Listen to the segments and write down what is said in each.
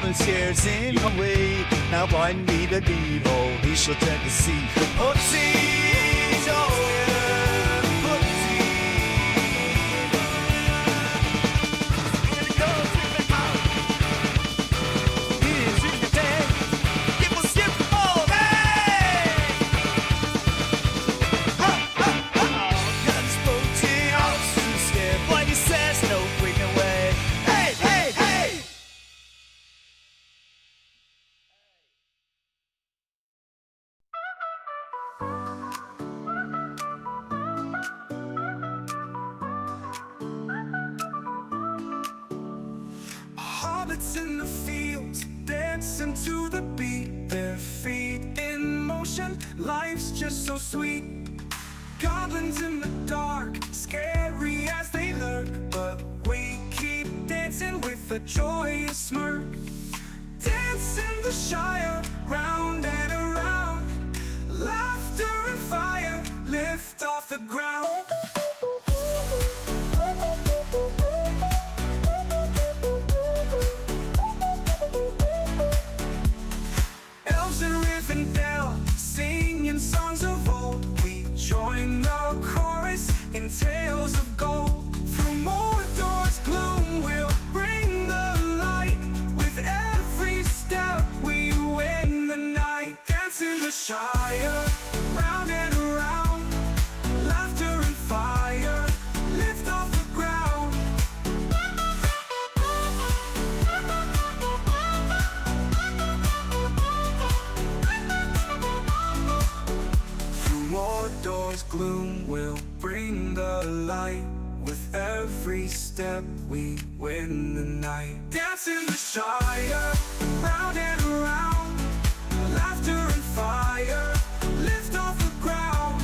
the shares in the way. Now blind be the devil, he shall tend to see. Poteen, oh yeah, Poteen. Here it goes, here it goes. Here's in the tank. Skip, oh, hey! Ha, ha, ha. Cause Poteen, I'm too scared. What he says, no bring away. Hey, hey, hey! Hobbits in the fields, dancing to the beat, their feet in motion, life's just so sweet. Goblins in the dark, scary as they lurk, but we keep dancing with a joyous smirk. Dance in the Shire, round and around, laughter and fire lift off the ground. Singing songs of old, we join the chorus in tales of gold. Through Mordor's gloom, we'll bring the light. With every step, we win the night. Dance in the Shire, round and around, laughter and fire lift off the ground. Mordor's gloom will bring the light. With every step we win the night. Dance in the Shire, round and around, laughter and fire lift off the ground.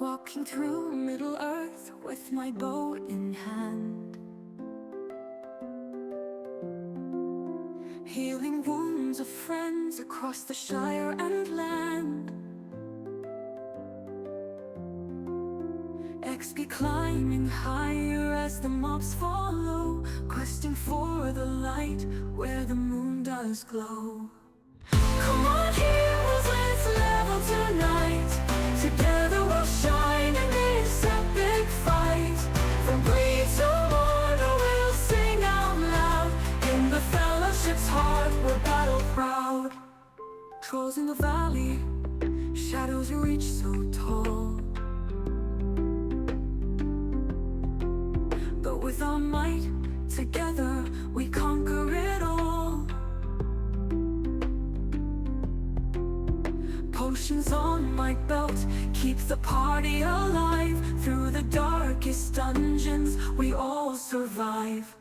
Walking through Middle Earth with my bow in hand, healing wounds of friends across the Shire and land. XP climbing higher as the mobs follow, questing for the light where the moon does glow. Come on heroes, let's level tonight. Together we'll shine in this epic fight. From greed to mortal we'll sing out loud. In the fellowship's heart we're battle proud. Trolls in the valley, shadows reach so tall, but with our might, together we conquer it all. Potions on my belt keep the party alive. Through the darkest dungeons we all survive.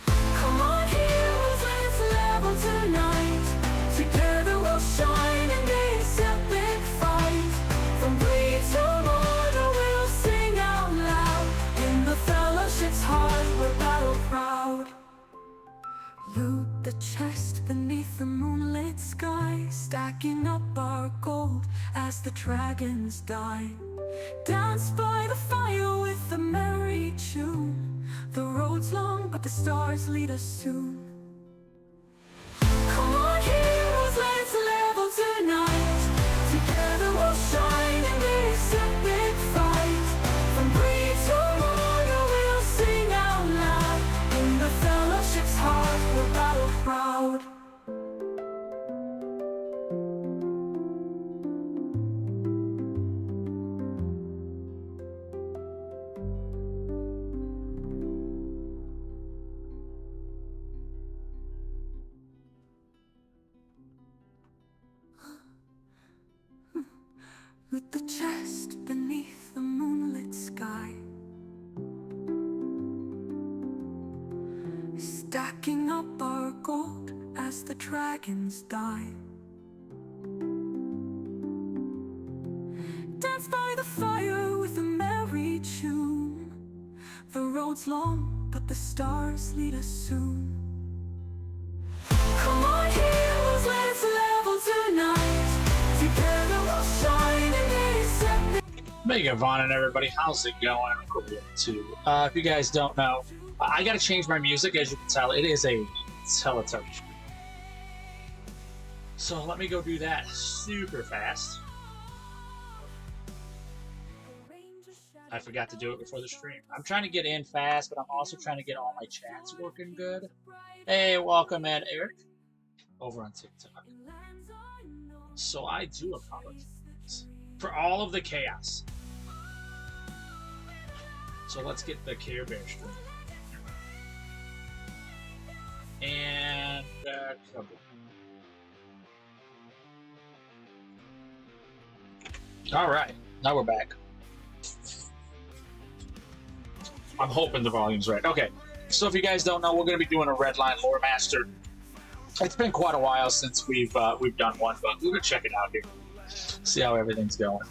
Come on heroes, let's level tonight. Together we'll shine in this epic fight. From greed to mortal we'll sing out loud. In the fellowship's heart we're battle proud. Loot the chest beneath the moonlit sky, stacking up our gold as the dragons die. Dance by the fire with a merry tune. The road's long but the stars lead us soon. Come on heroes, let's level tonight. Together we'll shine in this epic fight. From greed to mortal we'll sing out loud. In the fellowship's heart we're battle proud. With the chest beneath the moonlit sky, stacking up our gold dragons die. Dance by the fire with a merry tune. The road's long, but the stars lead us soon. Come on heroes, let's level tonight. Together we'll shine in this epic. Mega Von and everybody, how's it going? If you guys don't know, I gotta change my music. As you can tell, it is a Teletubby. So let me go do that super fast. I forgot to do it before the stream. I'm trying to get in fast, but I'm also trying to get all my chats working good. Hey, welcome in, Eric, over on TikTok. So I do apologize for all of the chaos. So let's get the Care Bear stream. And all right, now we're back. I'm hoping the volume's right. Okay, so if you guys don't know, we're going to be doing a Redline Lore Master. It's been quite a while since we've done one, but we're going to check it out here. See how everything's going.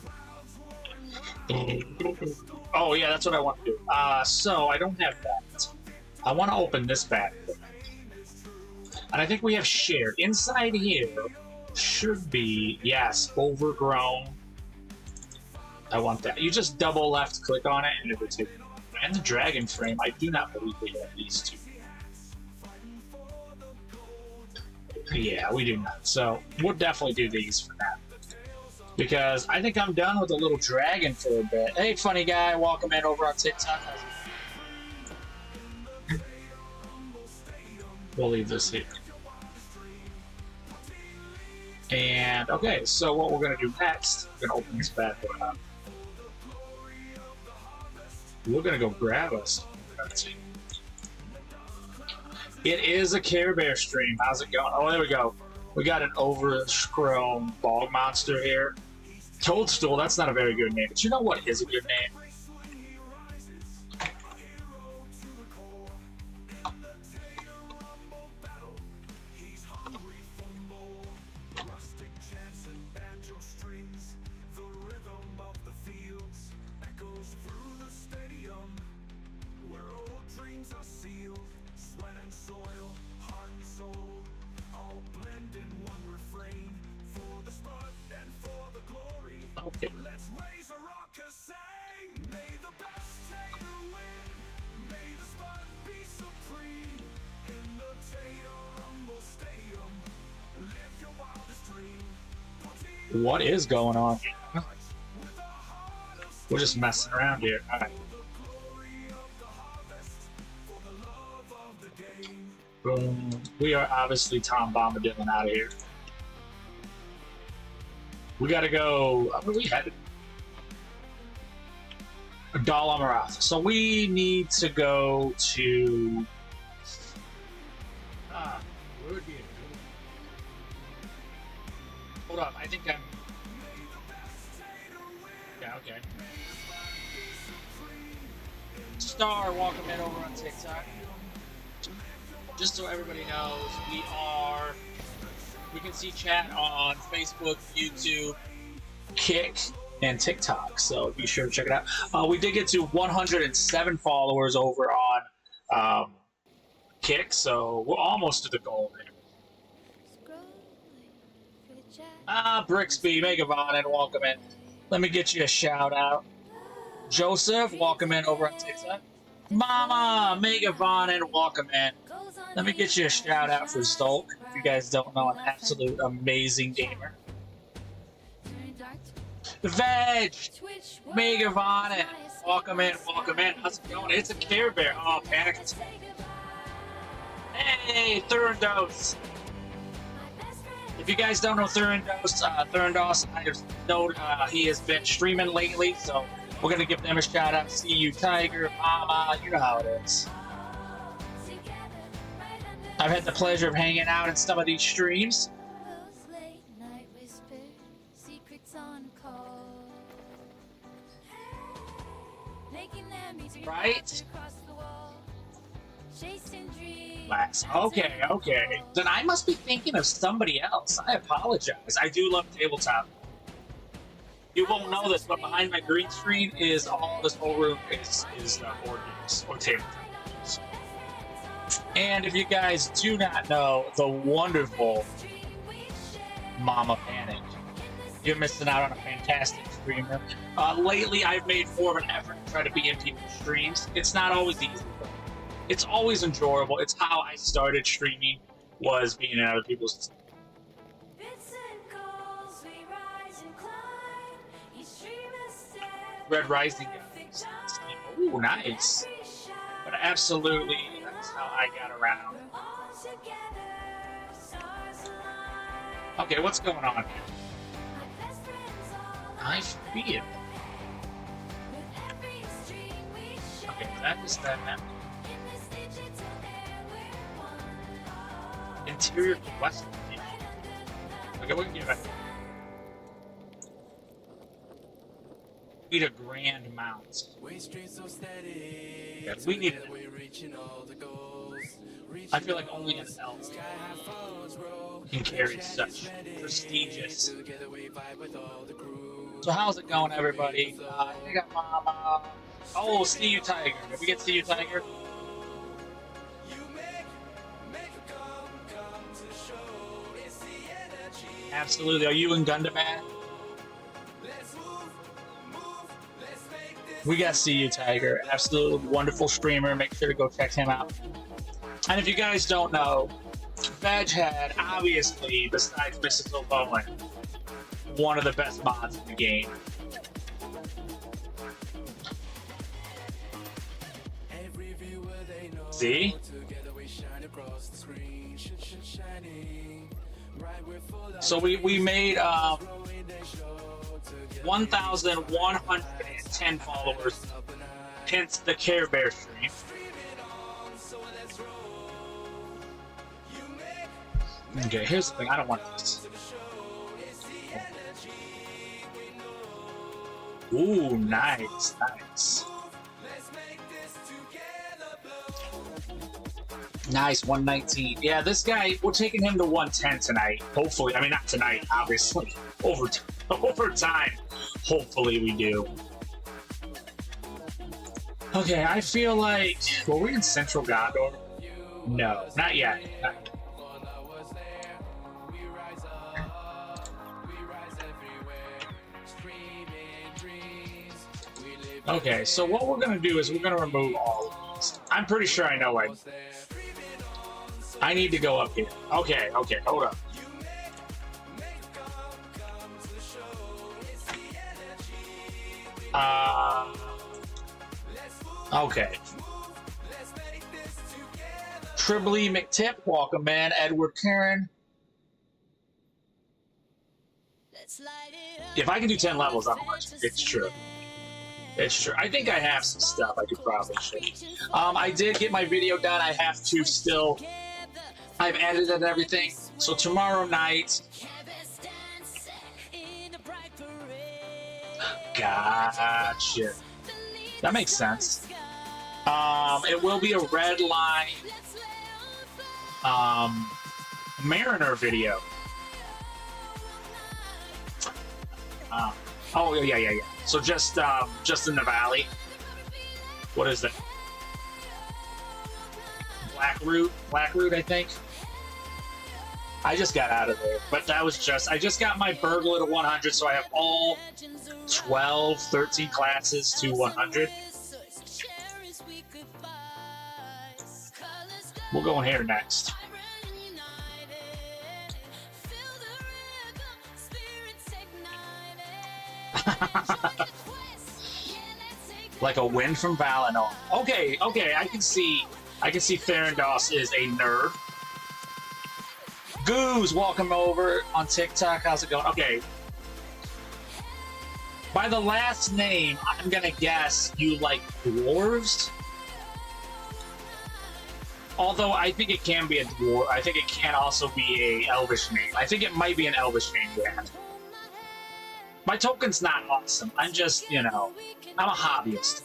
Oh yeah, that's what I want to do. So I don't have that. I want to open this bag. And I think we have shared. Inside here should be, yes, overgrown. I want that. You just double left click on it and it will take it. And the dragon frame, I do not believe we have these two. Yeah, we do not. So we'll definitely do these for now. Because I think I'm done with the little dragon for a bit. Hey, funny guy, welcome in over on TikTok. We'll leave this here. And okay, so what we're gonna do next, we're gonna open this bad boy up. We're gonna go grab us. It is a Care Bear stream. How's it going? Oh, there we go. We got an overgrown bog monster here. Toadstool, that's not a very good name. But you know what is a good name? Okay. What is going on? We're just messing around here. All right. Boom. We are obviously Tom Bombadil out of here. We gotta go. Where are we headed? Dal Amarath. So we need to go to. Where would be a good? Hold up. I think I'm. Yeah. Okay. Star, welcome in over on TikTok. Just so everybody knows, we can see chat on Facebook, YouTube, Kick, and TikTok. So be sure to check it out. We did get to 107 followers over on Kick, so we're almost to the goal there. Brixby, Megavon, and welcome in. Let me get you a shout out. Joseph, welcome in over on TikTok. Mama, Megavon, and welcome in. Let me get you a shout out for Stolk. If you guys don't know, an absolute amazing gamer. Veg, Megavon, and welcome in, welcome in. How's it going? It's a Care Bear. Oh, panic attack. Hey, Thurandos. If you guys don't know Thurandos, I just know he has been streaming lately, so we're gonna give them a shout out. See you, Tiger, Mama, you know how it is. I've had the pleasure of hanging out in some of these streams. Right? Last. Okay, okay. Then I must be thinking of somebody else. I apologize. I do love tabletop. You won't know this, but behind my green screen is all this whole room is board games or tabletop games. And if you guys do not know the wonderful Mama Panic, you're missing out on a fantastic streamer. Lately, I've made more of an effort to try to be in people's streams. It's not always easy, but it's always enjoyable. It's how I started streaming, was being in other people's. Red Rising guys. Ooh, nice. But absolutely, that's how I got around. Okay, what's going on here? I feel. Okay, that is that map. Interior quest. Okay, we can give it. Need a grand mount. Yeah, we need it. I feel like only an elf can carry such prestigious. So how's it going, everybody? I got Mama. Oh, see you, Tiger. Did we get see you, Tiger? Absolutely. Are you in Gundabad? We got See You Tiger, absolute wonderful streamer. Make sure to go check him out. And if you guys don't know, Veg had, obviously, besides Poteen OBowen, one of the best mods in the game. See? So we made 1,110 followers, hence the Care Bear stream. Okay, here's the thing. I don't want this. Ooh, nice, nice. Nice, 119. Yeah, this guy, we're taking him to 110 tonight. Hopefully, I mean, not tonight, obviously. Over time, hopefully we do. Okay, I feel like, were we in Central Gondor? No, not yet. Not yet. Okay, so what we're gonna do is we're gonna remove all of these. I'm pretty sure I know why. I need to go up here. Okay, okay, hold up. Okay. Tribbley McTip, welcome man. Edward Karen. If I can do 10 levels, I'm much. It's true. It's true. I think I have some stuff I could probably show. I did get my video done. I have to still. I've edited everything. So tomorrow night. Gotcha. That makes sense. It will be a red line Mariner video. Oh yeah. So just in the valley. What is that? Blackroot, I think. I just got out of there, but that was I just got my burglar to 100, so I have all 12, 13 classes to 100. We'll go in here next. Like a wind from Valinor. Okay, I can see Therandos is a nerd. Goose, welcome over on TikTok. How's it going? Okay. By the last name, I'm gonna guess you like dwarves. Although I think it can be a dwarf. I think it can also be a elvish name. I think it might be an elvish name, Dan. My token's not awesome. I'm just, I'm a hobbyist.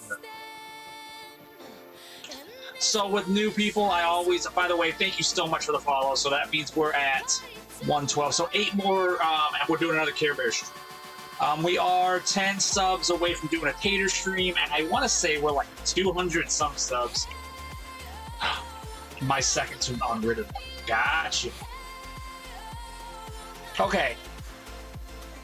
So with new people, I always, by the way, thank you so much for the follow. So that means we're at 112. So 8 more, and we're doing another Care Bear stream. We are 10 subs away from doing a Tater stream, and I want to say we're like 200 some subs. My second to unwritten. Gotcha. Okay.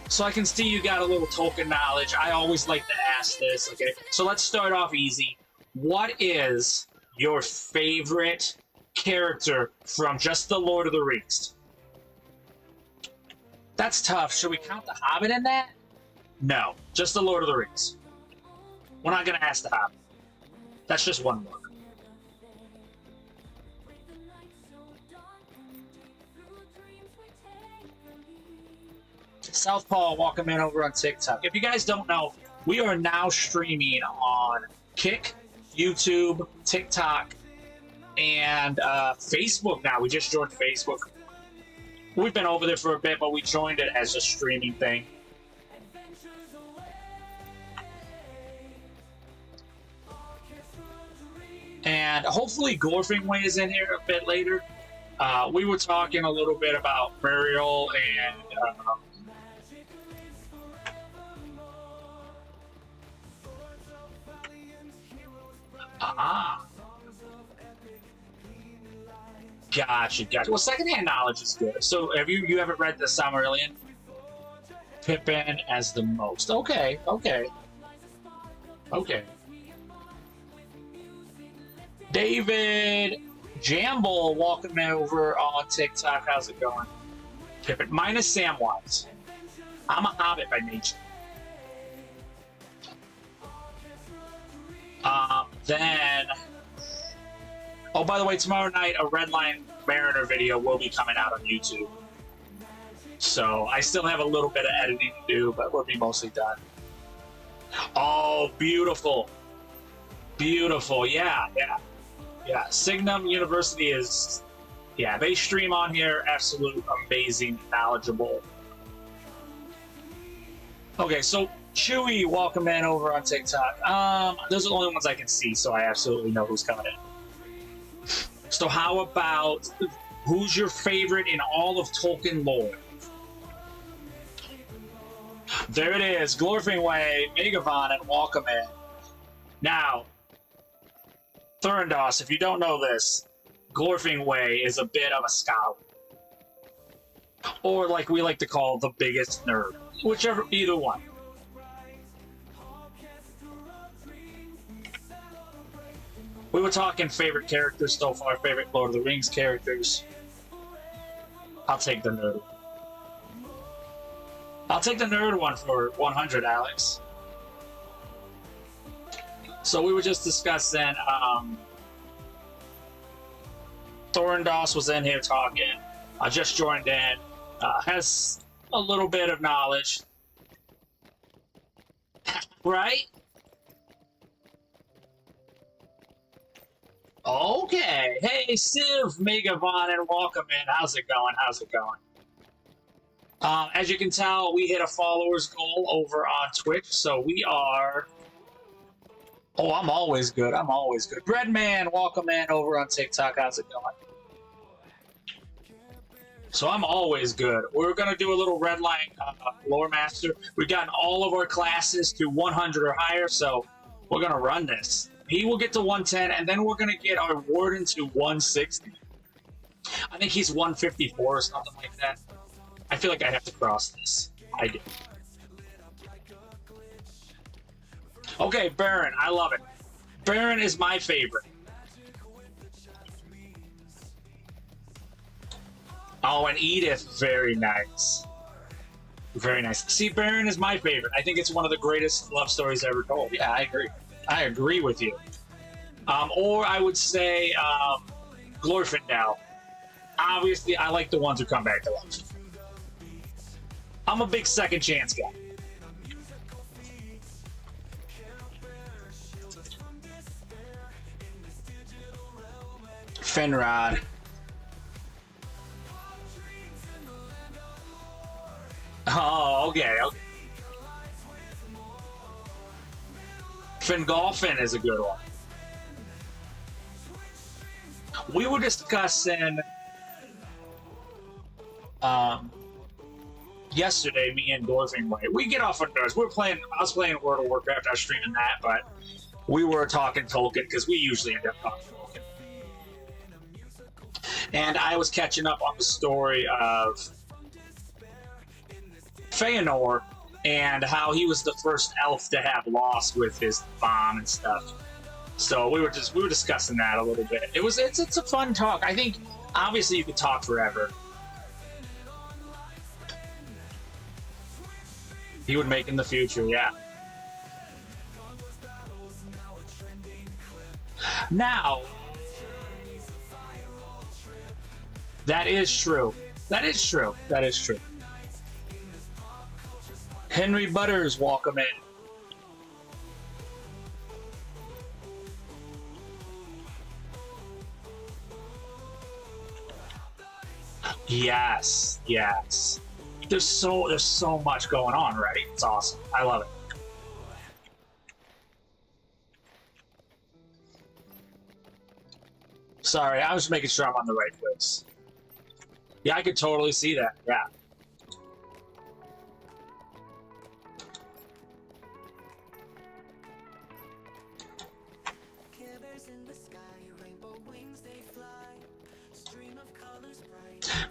So I can see you got a little token knowledge. I always like to ask this, okay? So let's start off easy. What is your favorite character from just the Lord of the Rings? That's tough. Should we count the Hobbit in that? No, just the Lord of the Rings. We're not going to ask the Hobbit. That's just one book. Southpaw, welcome in over on TikTok. If you guys don't know, we are now streaming on Kick, YouTube, TikTok, and Facebook now. We just joined Facebook. We've been over there for a bit, but we joined it as a streaming thing. And hopefully Glorfingway is in here a bit later. We were talking a little bit about Muriel and Gotcha. Well, secondhand knowledge is good. So, have you haven't read the Silmarillion? Pippin as the most. Okay. David Jamble, welcome over on TikTok. How's it going? Pippin minus Samwise. I'm a hobbit by nature. Then, oh, by the way, tomorrow night a Redline Mariner video will be coming out on YouTube. So I still have a little bit of editing to do, but we'll be mostly done. Oh, beautiful. Yeah. Signum University is, they stream on here. Absolute amazing, knowledgeable. Okay, so Chewy, welcome in over on TikTok. Those are the only ones I can see, so I absolutely know who's coming in. So how about, who's your favorite in all of Tolkien lore? There it is, Glorfingway, Megavon, and welcome in. Now, Thurindos, if you don't know this, Glorfingway is a bit of a scholar. Or like we like to call the biggest nerd. Whichever, either one. We were talking favorite characters so far, favorite Lord of the Rings characters. I'll take the nerd. I'll take the nerd one for 100, Alex. So we were just discussing, Thorindos was in here talking. I just joined in. Has a little bit of knowledge. Right? Okay. Hey, Civ, Megavon, and welcome in. How's it going? As you can tell, we hit a followers goal over on Twitch, so we are... Oh, I'm always good. Breadman, welcome in over on TikTok. How's it going? So I'm always good. We're going to do a little Redline Lore Master. We've gotten all of our classes to 100 or higher, so we're going to run this. He will get to 110, and then we're going to get our Warden to 160. I think he's 154 or something like that. I feel like I have to cross this. I do. Okay, Baron. I love it. Baron is my favorite. Oh, and Edith. Very nice. Very nice. See, Baron is my favorite. I think it's one of the greatest love stories ever told. Yeah, I agree. I agree with you. Or I would say Glorfindel. Obviously, I like the ones who come back to life. I'm a big second chance guy. Finrod. Oh, okay. Fingolfin is a good one. we were discussing yesterday, me and Dorfing Way. We get off on those. I was playing World of Warcraft. I was streaming that, but we were talking Tolkien because we usually end up talking Tolkien. And I was catching up on the story of Feanor and how he was the first elf to have lost with his bomb and stuff. So we were discussing that a little bit. It's a fun talk. I think obviously you could talk forever. He would make in the future, yeah. Now, that is true. That is true. That is true. Henry Butters, welcome in. Yes, yes. There's so much going on, right? It's awesome. I love it. Sorry, I was making sure I'm on the right place. Yeah, I could totally see that. Yeah.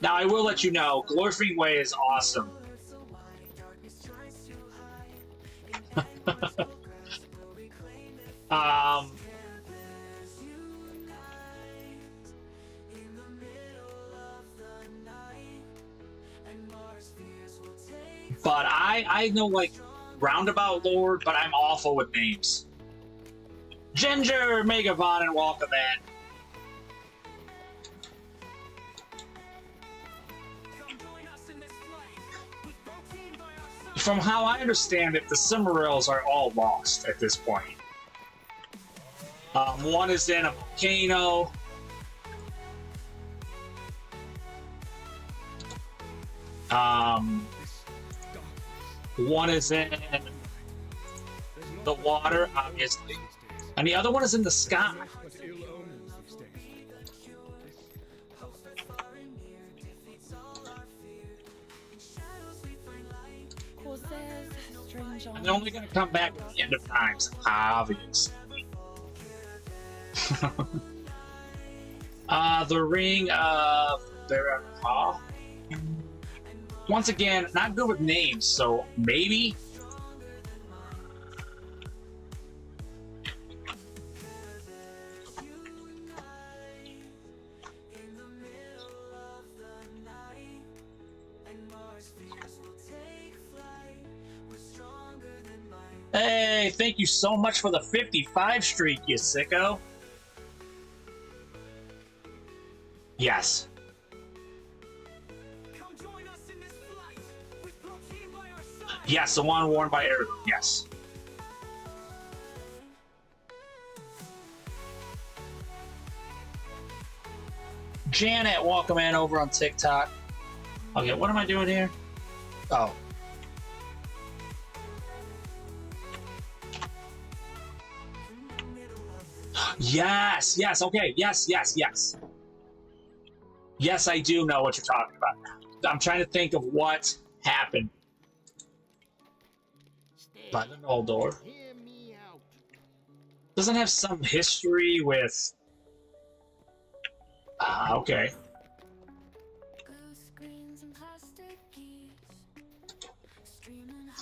Now, I will let you know, Glorfing Way is awesome. But I know, like, Roundabout Lord, but I'm awful with names. Ginger Megavon and welcome in. From how I understand it, the Cimmerils are all lost at this point. One is in a volcano. One is in the water, obviously. And the other one is in the sky. And they're only going to come back at the end of times, obviously. The Ring of Baraka. Once again, not good with names, so maybe. Hey, thank you so much for the 55 streak, you sicko. Yes. Yes, the one worn by Aragorn, yes. Janet, welcome in over on TikTok. Okay, what am I doing here? Oh. Yes, yes, okay, yes. Yes, I do know what you're talking about now. I'm trying to think of what happened. By the Noldor. Doesn't have some history with... okay.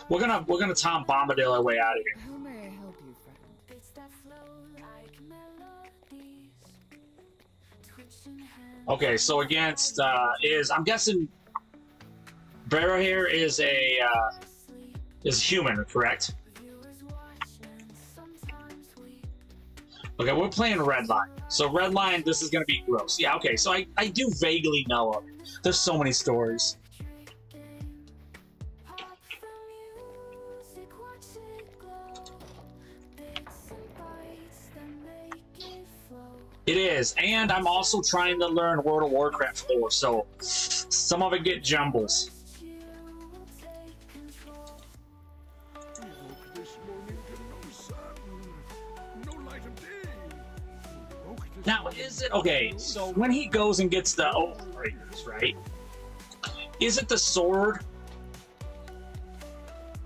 We're gonna Tom Bombadil our way out of here. How may I help you, friend? Okay, so against I'm guessing Brera here is a is human, correct? Okay, we're playing Redline. So Redline, this is gonna be gross. Yeah, okay, so I do vaguely know of it. There's so many stories. It is, and I'm also trying to learn World of Warcraft lore, so some of it get jumbles. Now, is it okay? So when he goes and gets the oath breakers, right? Is it the sword?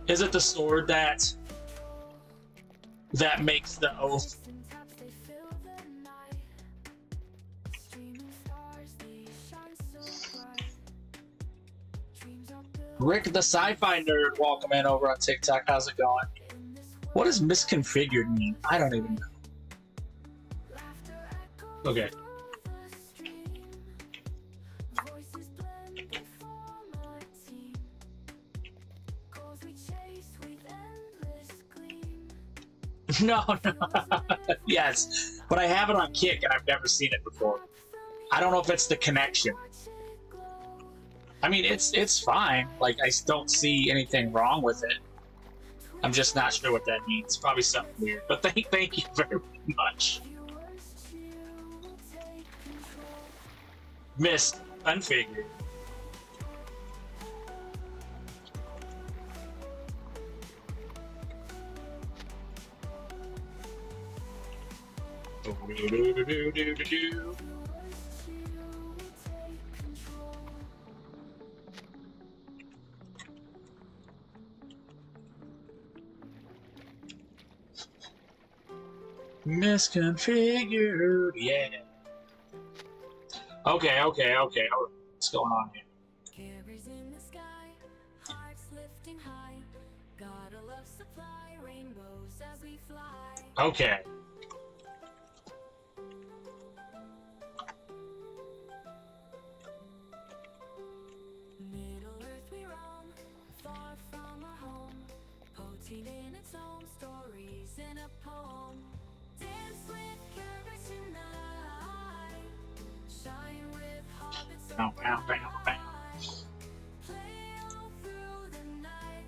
Is it the sword that makes the oath? Rick the sci-fi nerd, welcome in over on TikTok. How's it going? What does misconfigured mean? I don't even know. Okay. No, no. Yes, but I have it on Kick and I've never seen it before. I don't know if it's the connection. I mean, it's fine. Like, I don't see anything wrong with it. I'm just not sure what that means. Probably something weird. But thank you very much. Missed. Unfigured. Misconfigured, yeah. Okay. What's going on here? Carries in the sky, hearts lifting high. Gotta love supply, rainbows as we fly. Okay. Middle Earth we roam, far from our home. Poteen in its own stories in a poem. Dance with courage tonight. Shine with hobbits Bow, bow, bow, bow. play all through the night.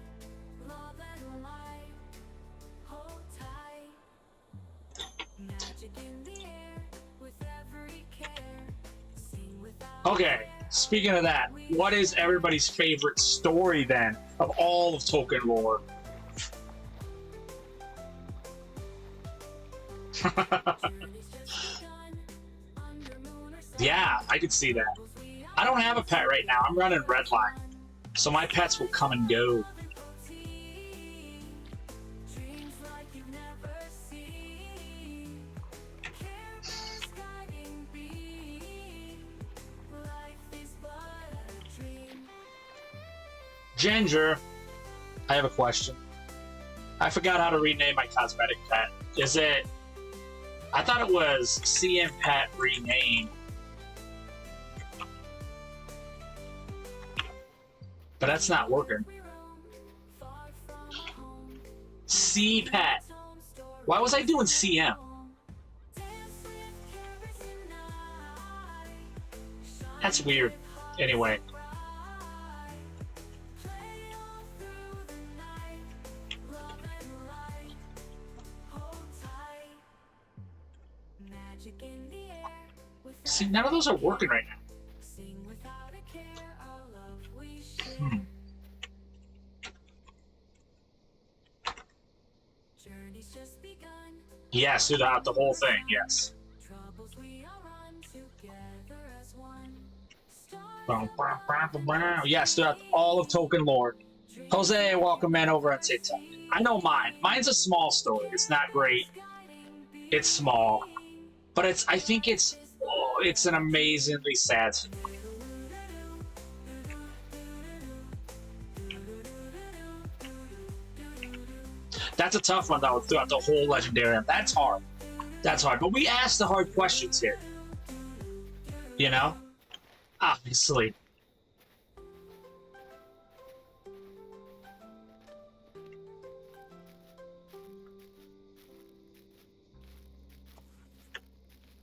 Love and light, hold tight. Magic in the air with every care. Sing without Okay, speaking of that, what is everybody's favorite story then of all of Tolkien lore? Yeah, I could see that. I don't have a pet right now. I'm running Redline, so my pets will come and go. dreams like you've never seen. Careful's guiding beam. Life is but a dream. Ginger, I have a question. I forgot how to rename my cosmetic pet. Is it... I thought it was CM Pet rename. But that's not working. C Pet. Why was I doing CM? That's weird. Anyway. See, none of those are working right now. Yes, throughout the whole thing, yes. Yes, throughout all of Tolkien lore. Jose, welcome in over on TikTok. I know mine. Mine's a small story. It's not great. It's small. But I think it's an amazingly sad story. That's a tough one, though, throughout the whole Legendary. That's hard. That's hard. But we asked the hard questions here. You know? Obviously.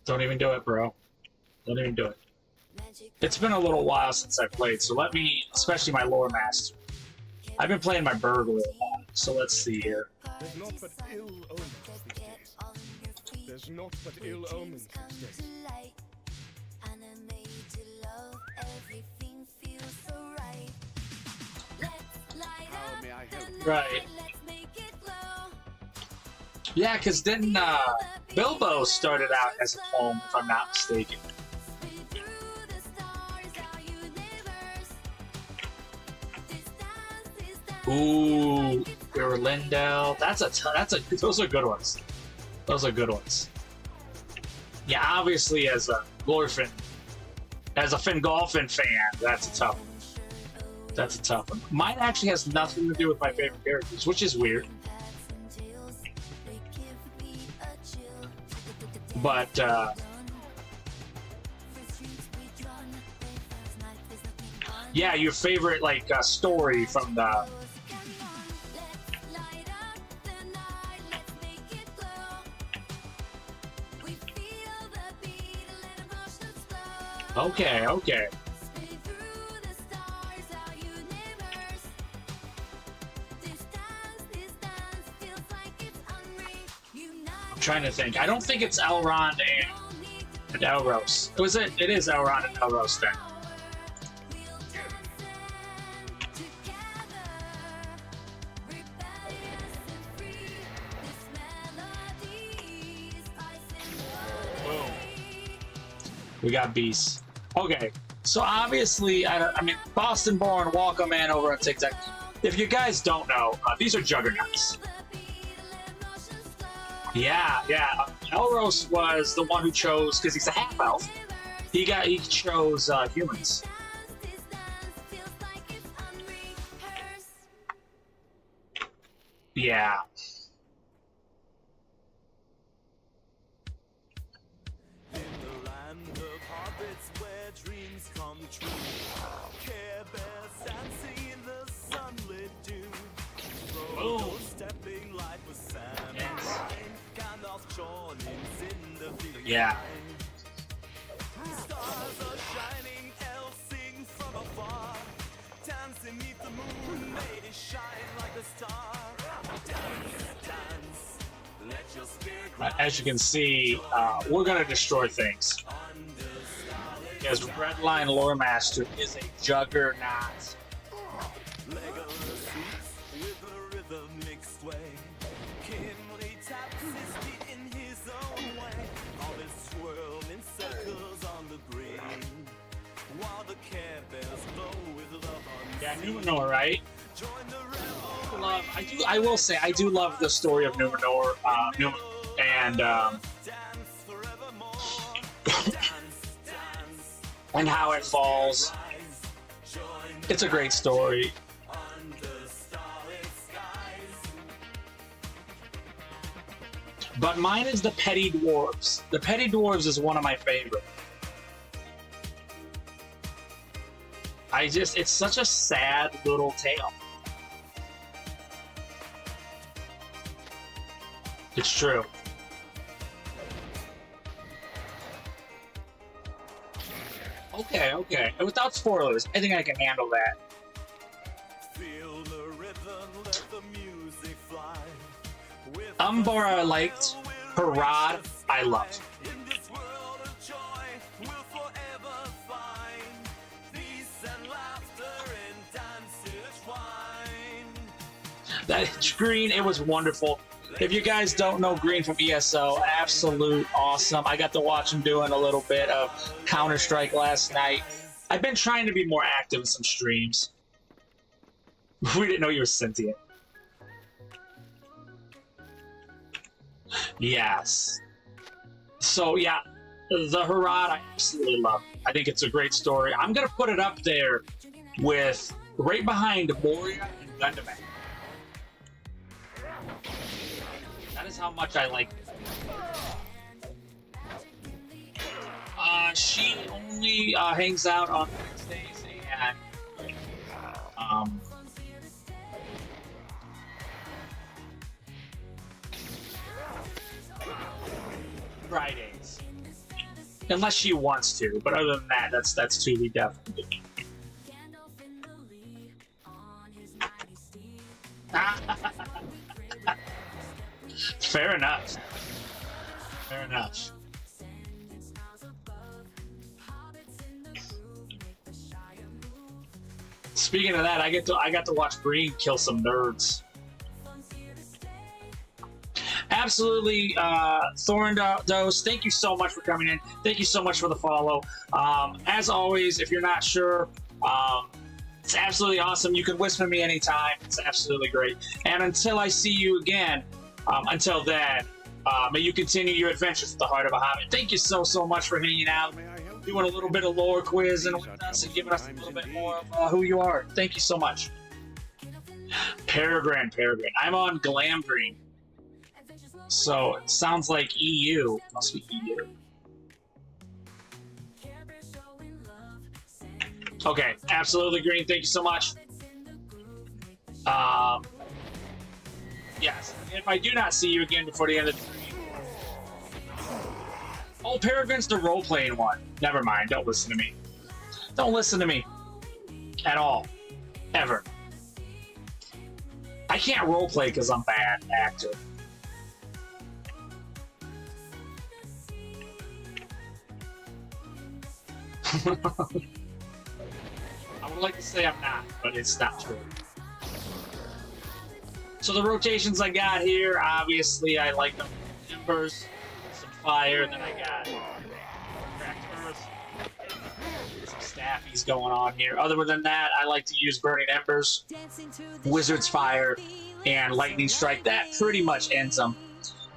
Don't even do it, bro. Don't even do it. It's been a little while since I played, so let me, especially my lore master. I've been playing my burglar a lot, so let's see here. There's naught but ill omens these days. There's naught but ill omens these days. How may I help? Right. Yeah, because then Bilbo started out as a home, if I'm not mistaken. Ooh, Lindell. Those are good ones. Those are good ones. Yeah, obviously as a Glorfin, as a Fingolfin fan, that's a tough one. That's a tough one. Mine actually has nothing to do with my favorite characters, which is weird. But yeah, your favorite like story from the. Okay, okay. I'm trying to think. I don't think it's Elrond and Elros. It is Elrond and Elros then. Boom. We got beasts. Okay, so obviously, I mean, Boston Born, welcome in over on TikTok. If you guys don't know, these are juggernauts. Yeah, yeah. Elros was the one who chose, because he's a half elf. He chose humans. Yeah. Boom. Yeah. As you can see, we're gonna destroy things. Because Redline Lore Master is a juggernaut. Yeah, Numenor, right? I will say, I do love the story of Numenor, and and how it falls. It's a great story. But mine is the Petty Dwarves. The Petty Dwarves is one of my favorite. It's such a sad little tale. It's true. Okay, okay. And without spoilers, I think I can handle that. Umbar I liked. Harad I loved. That Green, it was wonderful. If you guys don't know Green from ESO, absolute awesome. I got to watch him doing a little bit of Counter-Strike last night. I've been trying to be more active in some streams. We didn't know you were sentient. Yes. So yeah, the Harad I absolutely love. I think it's a great story. I'm gonna put it up there with right behind Moria and Gundam. That is how much I like it. She only hangs out on Wednesdays and Fridays, unless she wants to. But other than that, that's to be definitely. Fair enough. Fair enough. Speaking of that, I got to watch Green kill some nerds. absolutely, Thorndos, thank you so much for coming in. Thank you so much for the follow. As always, if you're not sure, it's absolutely awesome. You can whisper me anytime. It's absolutely great. And until I see you again, until then, may you continue your adventures with the Heart of a Hobbit. Thank you so much for hanging out, doing a little bit of lore quiz and with us, and giving us a little bit more of who you are. Thank you so much. Peregrine. I'm on Glam Green. So it sounds like EU. Must be EU. Okay, absolutely green. Thank you so much. Yes. If I do not see you again before the end of the stream. Oh, Peregrine's the role-playing one. Never mind. Don't listen to me. Don't listen to me. At all. Ever. I can't roleplay because I'm bad actor. I would like to say I'm not, but it's not true. So the rotations I got here, obviously I like them. Embers, some fire, then I got cracked earth, some staffies going on here. Other than that, I like to use burning embers, wizard's fire, and lightning strike. That pretty much ends them.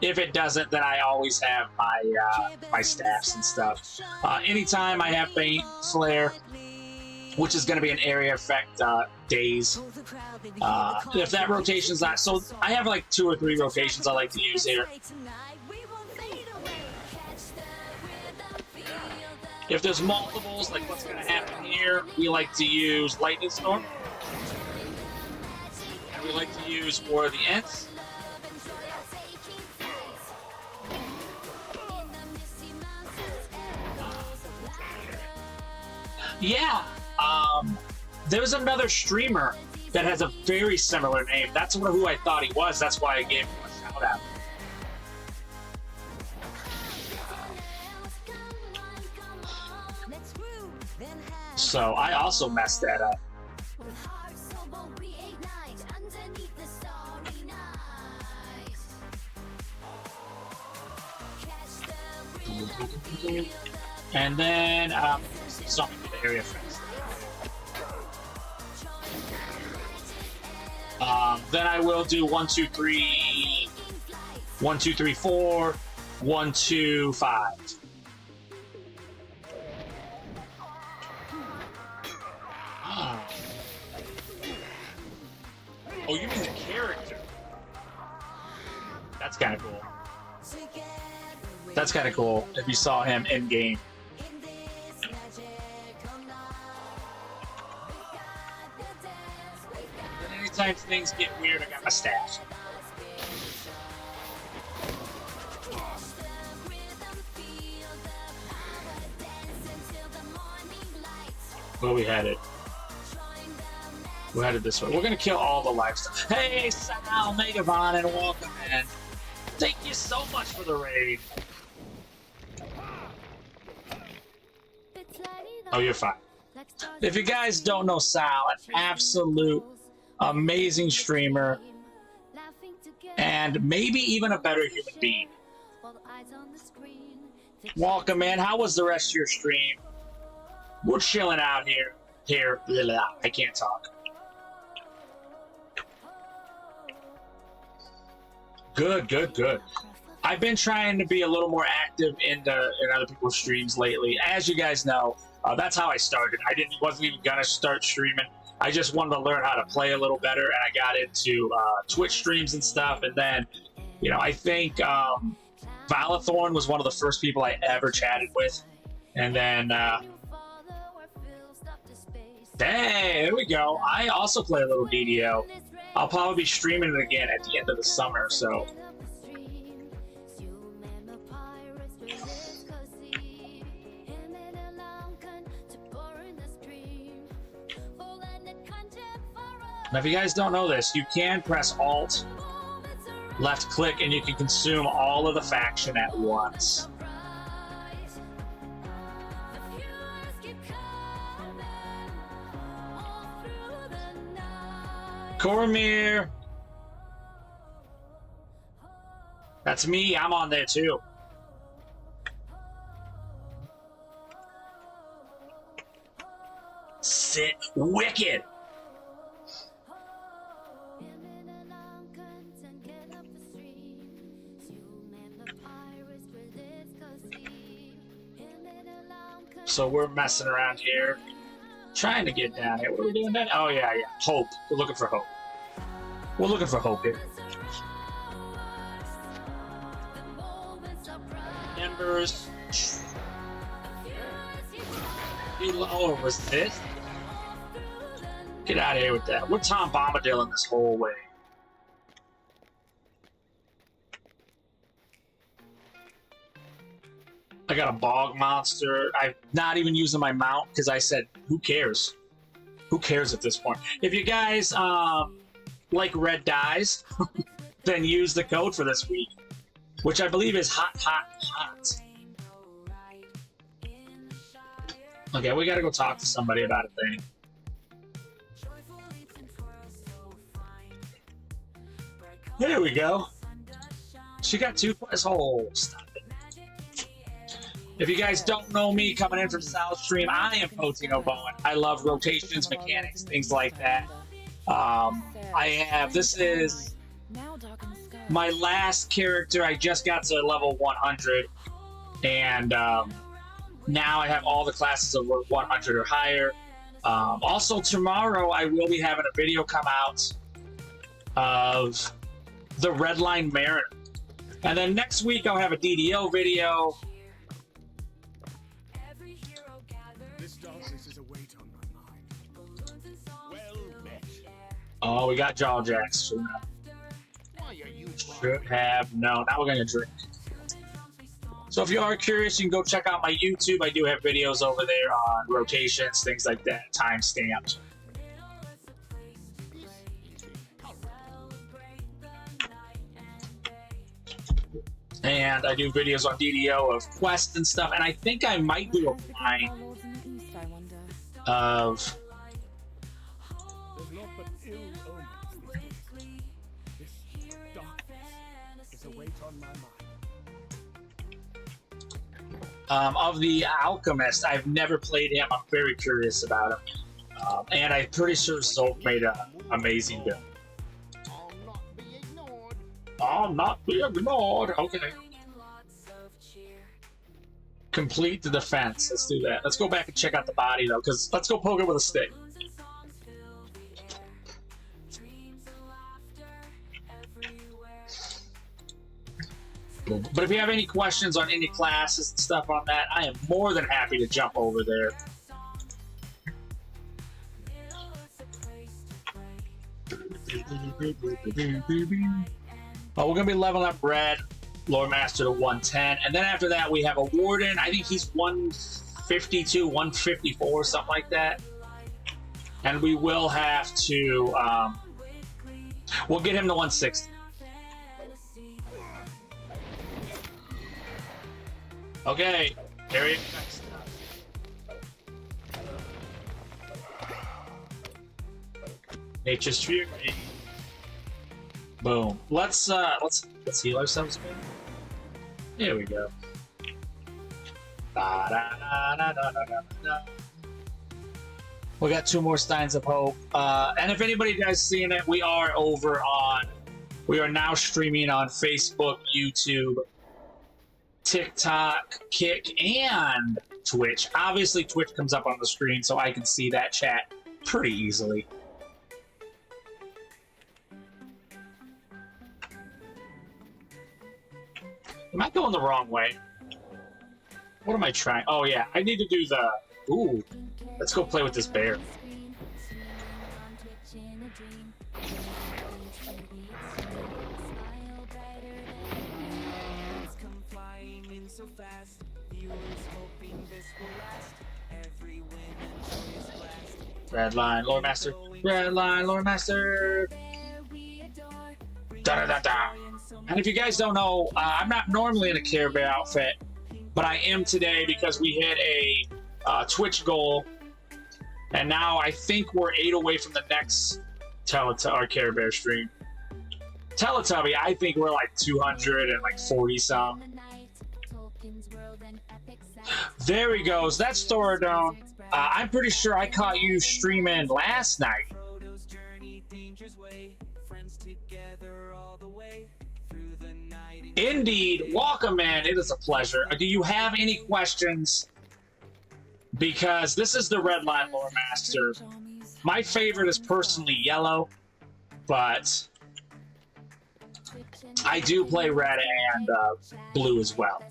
If it doesn't, then I always have my my staffs and stuff. Anytime I have Bane Flare, which is going to be an area effect days. If that rotation's not, so I have like 2 or 3 rotations I like to use here. If there's multiples, like what's going to happen here, we like to use Lightning Storm. And we like to use War of the Ents. Yeah, there's another streamer that has a very similar name. That's who I thought he was. That's why I gave him a shout out. So I also messed that up. And then something for the area effects. Then I will do 1, 2, 3, 1, 2, 3, 4, 1, 2, 5. Oh, you mean the character? That's kind of cool. That's kind of cool if you saw him in game. And anytime things get weird, I got my staff. Well, we had it. We had it this way. We're gonna kill all the live stuff. Hey, Sal, Megavon, and welcome in. Thank you so much for the raid. Oh, you're fine. If you guys don't know Sal, an absolute amazing streamer, and maybe even a better human being. Welcome in. How was the rest of your stream? We're chilling out here. I can't talk. Good. I've been trying to be a little more active in other people's streams lately. As you guys know, that's how I started. Wasn't even gonna start streaming. I just wanted to learn how to play a little better, and I got into Twitch streams and stuff. And then, I think Valathorn was one of the first people I ever chatted with. And then, hey, there we go. I also play a little DDO. I'll probably be streaming it again at the end of the summer, so. Now, if you guys don't know this, you can press Alt, left click, and you can consume all of the faction at once. Cormir. That's me. I'm on there too. Sit wicked. So we're messing around here, trying to get down here. What are we doing then? Oh yeah, yeah. Hope. We're looking for hope. We're looking for hope here. Embers. Oh, was this? Get out of here with that. We're Tom Bombadil in this whole way. I got a bog monster. I'm not even using my mount because I said, who cares? Who cares at this point? If you guys like red dyes, then use the code for this week, which I believe is hot, hot, hot. Okay, we gotta go talk to somebody about a thing. There we go. She got 2 plus holes. If you guys don't know me coming in from South Stream, I am Poteen OBowen. I love rotations, mechanics, things like that. This is my last character. I just got to level 100, and now I have all the classes of 100 or higher. Also, tomorrow I will be having a video come out of the Redline Mariner. And then next week I'll have a DDO video. Oh, we got jaw jacks. Should have known. Now we're gonna drink. So if you are curious, you can go check out my YouTube. I do have videos over there on rotations, things like that, timestamps. And I do videos on DDO of Quest and stuff, and I think I might do a line of the Alchemist. I've never played him. I'm very curious about him. And I'm pretty sure Zolt made an amazing build. I'll not be ignored. Okay. Complete the defense. Let's do that. Let's go back and check out the body, though, because let's go poke it with a stick. But if you have any questions on any classes and stuff on that, I am more than happy to jump over there. We're going to be leveling up Red, Lord Master to 110. And then after that, we have a Warden. I think he's 152, 154, something like that. And we will have to... we'll get him to 160. Okay, area next. Nature's Fury. Boom. Let's heal ourselves, man. Here we go. We got 2 more Steins of Hope. And if anybody guys seeing it, we are now streaming on Facebook, YouTube, TikTok, Kick, and Twitch. Obviously, Twitch comes up on the screen, so I can see that chat pretty easily. Am I going the wrong way? What am I trying? Oh, yeah. I need to do the... Ooh. Let's go play with this bear. Red line, Lord Master. Red line, Lord Master. Da da da da. And if you guys don't know, I'm not normally in a Care Bear outfit, but I am today because we hit a Twitch goal, and now I think we're 8 away from the next our Care Bear stream. Teletubby, I think we're like 240 some. There he goes. That's Thoradone. I'm pretty sure I caught you streaming last night. Indeed. Welcome, man. It is a pleasure. Do you have any questions? Because this is the Red Line Lore Master. My favorite is personally yellow, but I do play red and blue as well.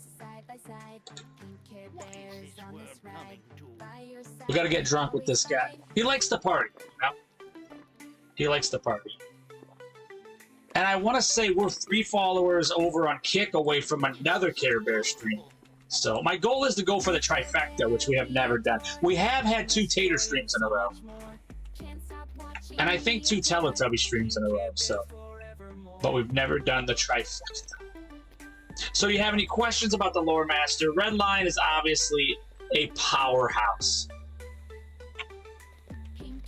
We gotta get drunk with this guy. He likes to party, you know? He likes to party. And I want to say we're 3 followers over on Kick away from another Care Bear stream. So my goal is to go for the trifecta, which we have never done. We have had 2 Tater streams in a row. And I think 2 Teletubby streams in a row, so. But we've never done the trifecta. So do you have any questions about the Lore Master? Red Line is obviously a powerhouse.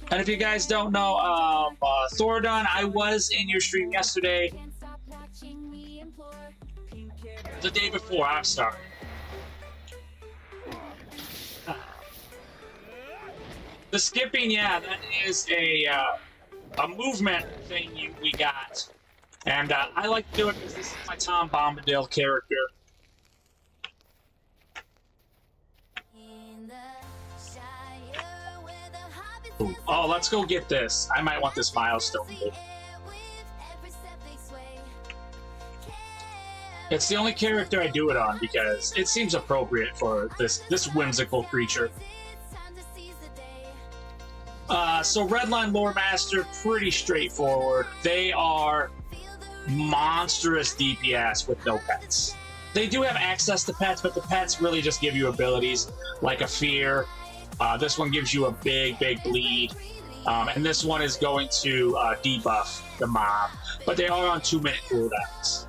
And if you guys don't know, Thoradon, I was in your stream yesterday. The day before, I'm sorry. The skipping, yeah, that is a movement thing we got. And I like to do it because this is my Tom Bombadil character. Ooh. Oh, let's go get this. I might want this milestone. It's the only character I do it on because it seems appropriate for this whimsical creature. So Redline Lore Master, pretty straightforward. They are monstrous DPS with no pets. They do have access to pets, but the pets really just give you abilities like a fear. This one gives you a big bleed. And this one is going to debuff the mob. But they are on 2-minute cooldowns.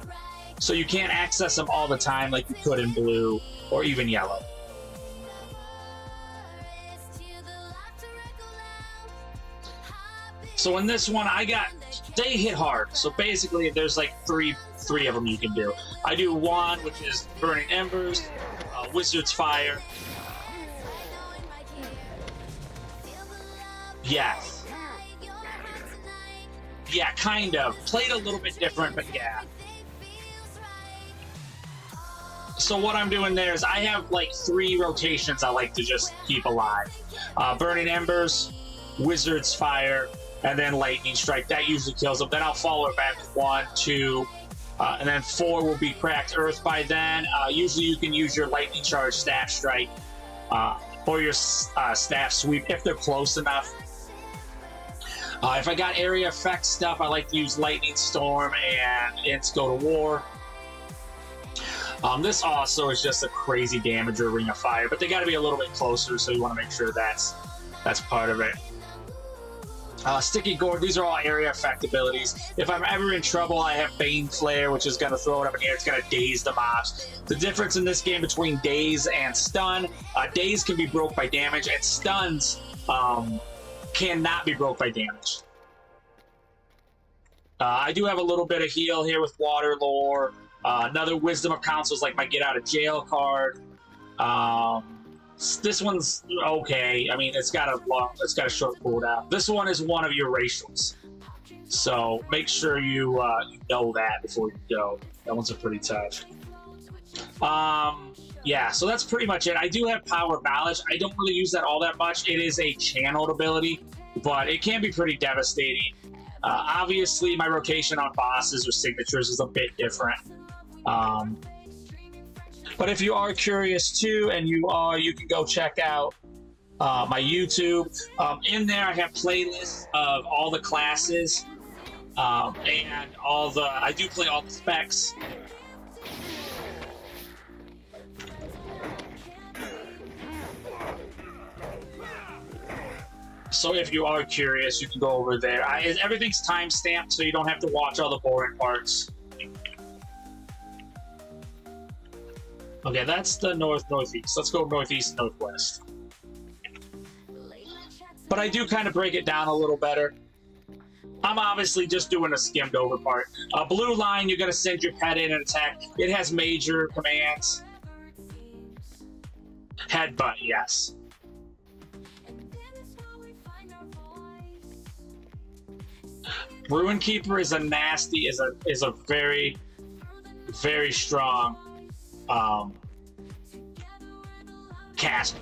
So you can't access them all the time like you could in blue or even yellow. So in this one, they hit hard. So basically, there's like three of them you can do. I do one, which is Burning Embers, Wizard's Fire. Yes. Yeah, kind of. Played a little bit different, but yeah. So what I'm doing there is I have like 3 rotations I like to just keep alive. Burning Embers, Wizard's Fire, and then Lightning Strike. That usually kills them. Then I'll follow it back with 1, 2, and then 4 will be Cracked Earth by then. Usually you can use your Lightning Charge Staff Strike or your Staff Sweep if they're close enough. If I got area effect stuff, I like to use Lightning Storm and Ents Go to War. This also is just a crazy damager, Ring of Fire, but they got to be a little bit closer, so you want to make sure that's part of it. Sticky Gourd, these are all area effect abilities. If I'm ever in trouble, I have Bane Flare, which is going to throw it up in the air. It's going to daze the mobs. The difference in this game between daze and stun, daze can be broke by damage, and stuns cannot be broke by damage. I do have a little bit of heal here with Water Lore. Another Wisdom of Counsel is like my Get Out of Jail card. This one's okay. I mean, it's got a short cooldown. This one is one of your racials, so make sure you know that before you go. That one's a pretty tough. Yeah, so that's pretty much it. I do have Power of Knowledge. I don't really use that all that much. It is a channeled ability, but it can be pretty devastating. Obviously, my rotation on bosses or signatures is a bit different. But if you are curious too, and you can go check out my YouTube. In there, I have playlists of all the classes and I do play all the specs. So if you are curious, you can go over there. Everything's time-stamped, so you don't have to watch all the boring parts. Okay, that's the northeast. Let's go northeast, northwest. But I do kind of break it down a little better. I'm obviously just doing a skimmed over part. Blue line, you're gonna send your pet in and attack. It has major commands. Headbutt, yes. Ruin Keeper is a nasty, is a very, very strong caster.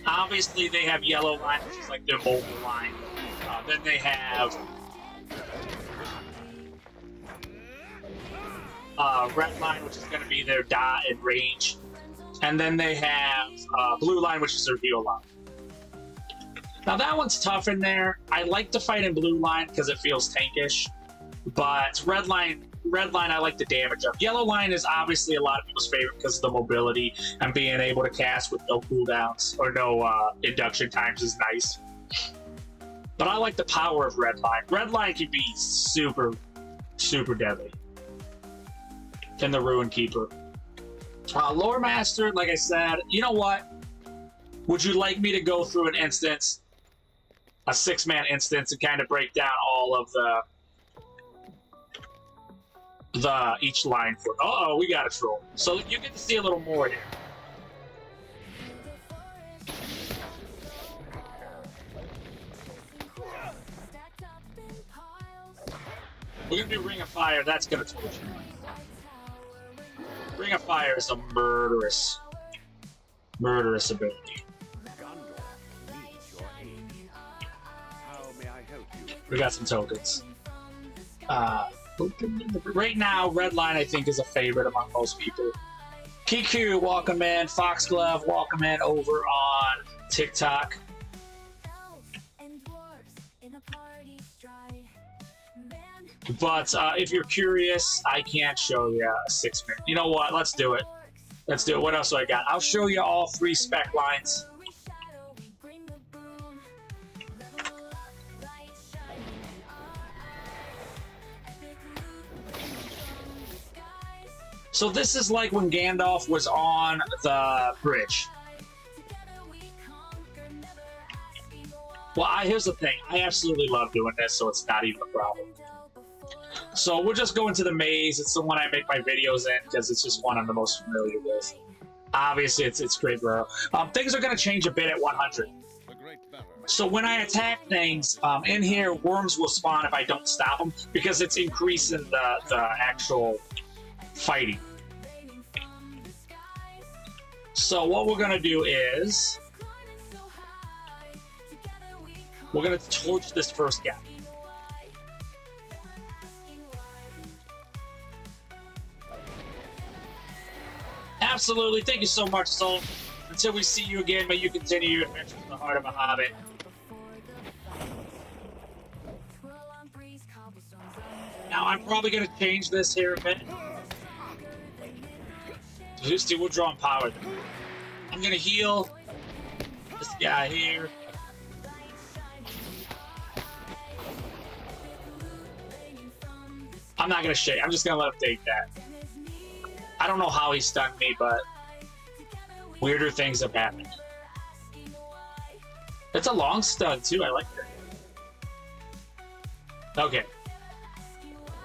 Obviously, they have yellow line, which is like their mobile line. Then they have red line, which is going to be their dot and range. And then they have blue line, which is their heal line. Now that one's tough in there. I like to fight in blue line because it feels tankish, but red line I like the damage up. Yellow line is obviously a lot of people's favorite because of the mobility and being able to cast with no cooldowns or no induction times is nice. But I like the power of red line. Red line can be super, super deadly. And the Ruin Keeper. Lore Master, like I said, you know what? Would you like me to go through an instance, a 6-man instance, and kind of break down all of each line for? Uh-oh, we got a troll. So you get to see a little more here. We're gonna do Ring of Fire. That's gonna torture you. Ring of Fire is a murderous ability. We got some tokens. Right now, red line I think is a favorite among most people. Kiku, welcome in. Foxglove, welcome in over on TikTok. But if you're curious, I can't show you a 6-man. You know what? Let's do it. Let's do it. What else do I got? I'll show you all 3 spec lines. So this is like when Gandalf was on the bridge. Well, here's the thing. I absolutely love doing this, so it's not even a problem. So we'll just go into the maze. It's the one I make my videos in because it's just one I'm the most familiar with. Obviously, it's great, bro. Things are going to change a bit at 100. So when I attack things, in here, worms will spawn if I don't stop them because it's increasing the actual fighting. So what we're going to do is we're going to torch this first guy. Absolutely. Thank you so much, Soul. Until we see you again, may you continue your adventure in the heart of a hobbit. Now, I'm probably going to change this here a bit. We're drawing power. I'm going to heal this guy here. I'm not going to shake. I'm just going to let him take that. I don't know how he stunned me, but weirder things have happened. It's a long stun, too. I like that. Okay.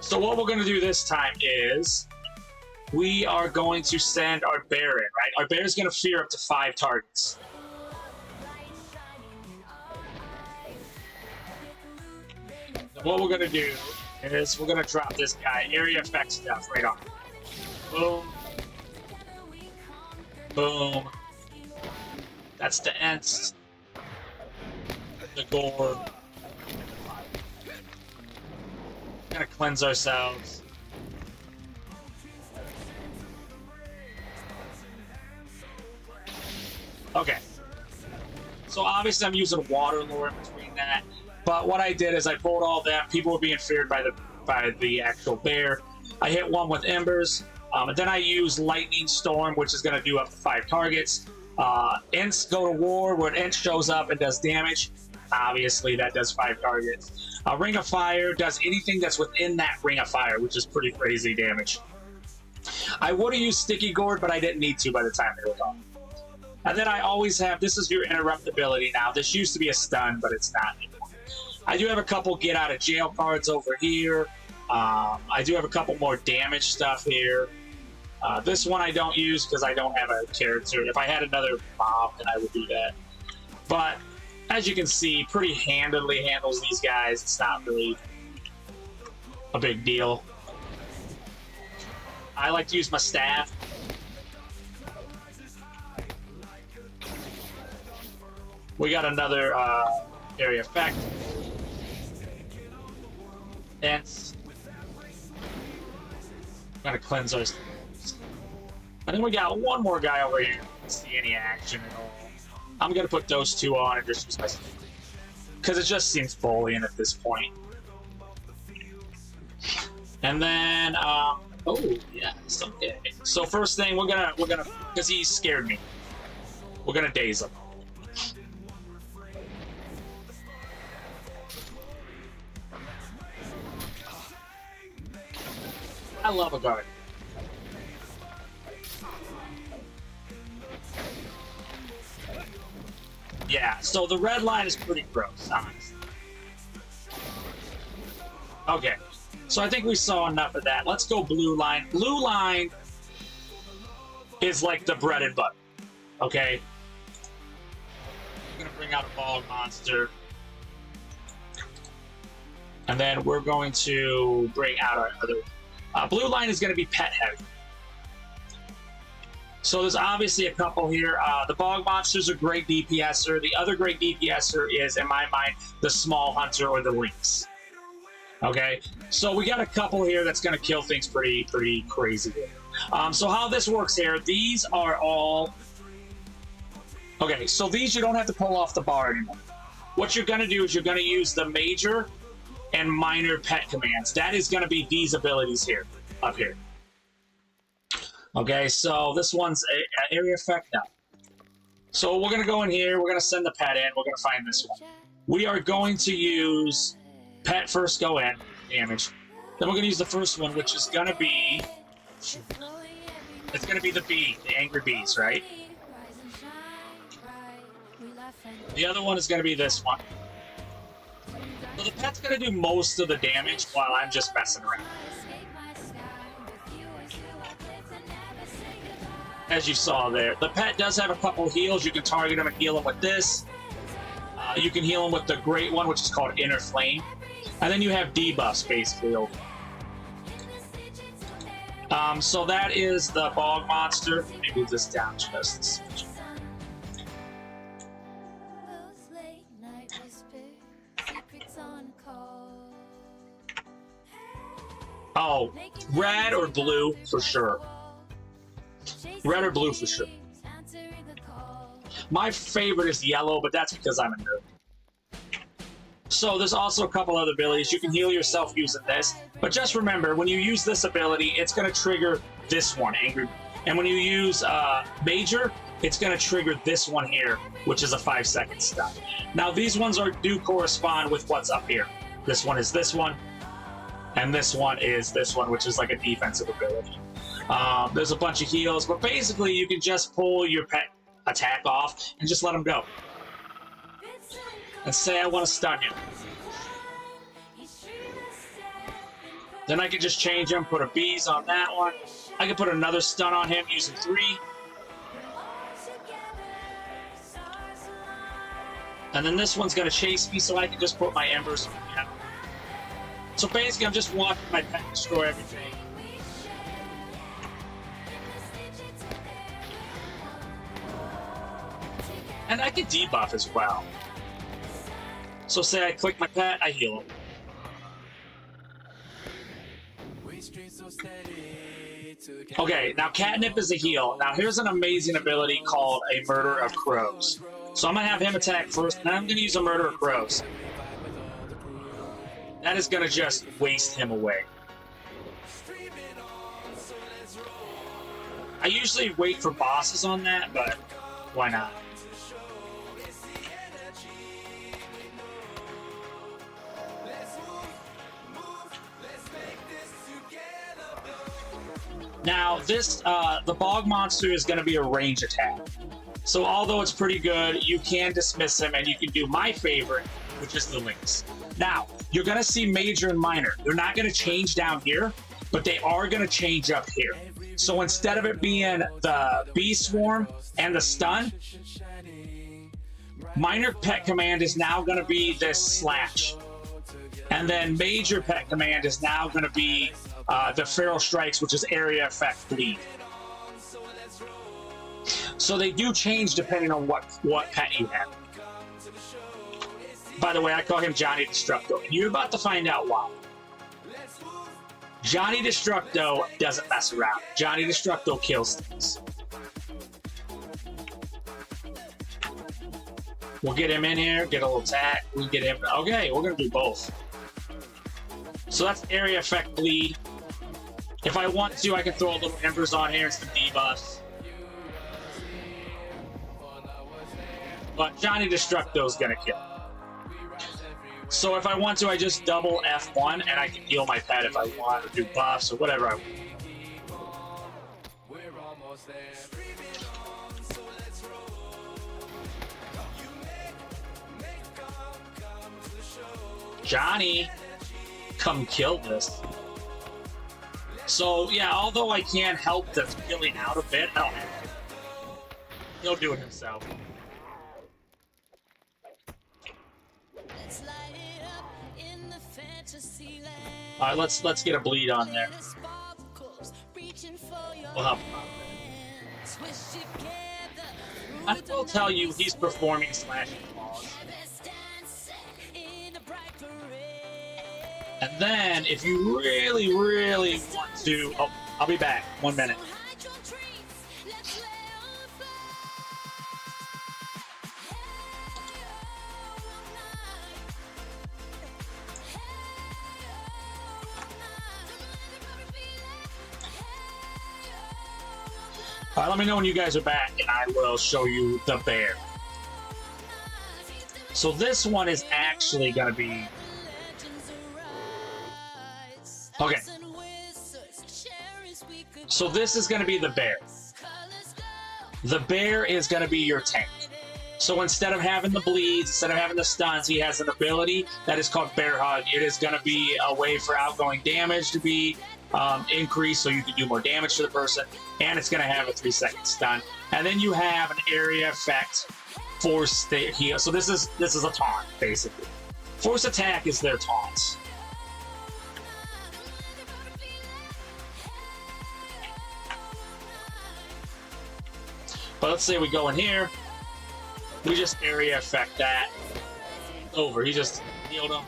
So what we're going to do this time is we are going to send our bear in, right? Our bear is going to fear up to 5 targets. And what we're going to do is we're going to drop this guy, area effect stuff, right on. Boom. Boom. That's the Ents. The gore. Gonna cleanse ourselves. Okay. So obviously I'm using water lore in between that. But what I did is I pulled all that. People were being feared by the actual bear. I hit one with embers. And then I use Lightning Storm, which is going to do up to 5 targets. Ents go to war, where an Ent shows up and does damage. Obviously, that does 5 targets. Ring of Fire does anything that's within that Ring of Fire, which is pretty crazy damage. I would have used Sticky Gourd, but I didn't need to by the time they were gone. And then I always have, this is your interrupt ability now. This used to be a stun, but it's not anymore. I do have a couple get out of jail cards over here. I do have a couple more damage stuff here. This one I don't use because I don't have a character. If I had another mob, then I would do that. But as you can see, pretty handily handles these guys. It's not really a big deal. I like to use my staff. We got another area effect. And I'm gonna cleanse our. And then we got one more guy over here. Don't see any action at all. I'm gonna put those two on and just use my, because it just seems Boolean at this point. And then, oh yeah, okay. So first thing we're gonna, because he scared me, we're gonna daze him. I love a guard. Yeah, so the red line is pretty gross, honestly. Okay, so I think we saw enough of that. Let's go blue line. Blue line is like the bread and butter, okay? I'm gonna bring out a bog monster. And then we're going to bring out our other... blue line is gonna be pet heavy. So there's obviously a couple here. The bog monster's a great DPSer. The other great DPSer is, in my mind, the small hunter or the lynx. Okay, so we got a couple here that's going to kill things pretty crazy. So how this works here, these are all... Okay, so these you don't have to pull off the bar anymore. What you're going to do is you're going to use the major and minor pet commands. That is going to be these abilities here, up here. Okay, so this one's an area effect now. So we're going to go in here, we're going to send the pet in, we're going to find this one. We are going to use pet first go in, damage. Then we're going to use the first one, which is going to be... It's going to be the bee, the angry bees, right? The other one is going to be this one. So the pet's going to do most of the damage while I'm just messing around. As you saw there. The pet does have a couple heals. You can target him and heal him with this. You can heal him with the great one, which is called Inner Flame. And then you have debuffs, basically. So that is the bog monster. Let me move this down just. Oh, red or blue for sure. Red or blue for sure. My favorite is yellow, but that's because I'm a nerd. So there's also a couple other abilities. You can heal yourself using this, but just remember, when you use this ability, it's going to trigger this one, Angry. And when you use Major, it's going to trigger this one here, which is a 5-second stun. Now these ones do correspond with what's up here. This one is this one, and this one is this one, which is like a defensive ability. There's a bunch of heals, but basically you can just pull your pet attack off and just let them go. And say I want to stun you. Then I can just change him, put a bees on that one. I can put another stun on him using 3. And then this one's going to chase me, so I can just put my embers on him. So basically I'm just watching my pet destroy everything. And I can debuff as well. So say I click my pet, I heal him. Okay, now Catnip is a heal. Now here's an amazing ability called a Murder of Crows. So I'm going to have him attack first, and then I'm going to use a Murder of Crows. That is going to just waste him away. I usually wait for bosses on that, but why not? Now, this, the bog monster is going to be a range attack. So although it's pretty good, you can dismiss him and you can do my favorite, which is the lynx. Now, you're going to see major and minor. They're not going to change down here, but they are going to change up here. So instead of it being the bee swarm and the stun, minor pet command is now going to be this slash. And then major pet command is now going to be the feral strikes, which is area effect bleed. So they do change depending on what pet you have. By the way, I call him Johnny Destructo, and you're about to find out why. Johnny Destructo doesn't mess around. Johnny Destructo kills things. We'll get him in here, get a little attack. We get him. Okay, we're gonna do both. So that's area effect bleed. If I want to, I can throw a little embers on here and some debuffs. But Johnny Destructo's gonna kill. So if I want to, I just double F1 and I can heal my pet if I want, or do buffs or whatever I want. Johnny, come kill this. So yeah, although I can help the healing out a bit, I don't have to. He'll do it himself. All right, let's get a bleed on there. We'll help him out. I will tell you, he's performing slashing claws. And then, if you really, really want to, oh, I'll be back. 1 minute. All right, let me know when you guys are back, and I will show you the bear. So this one is actually going to be... Okay. So this is going to be the bear. The bear is going to be your tank. So instead of having the bleeds, instead of having the stuns, he has an ability that is called Bear Hug. It is going to be a way for outgoing damage to be increased, so you can do more damage to the person, and it's going to have a 3-second stun. And then you have an area effect, force heal. So this is a taunt, basically. Force attack is their taunts. But let's say we go in here, we just area effect that over. He just healed him.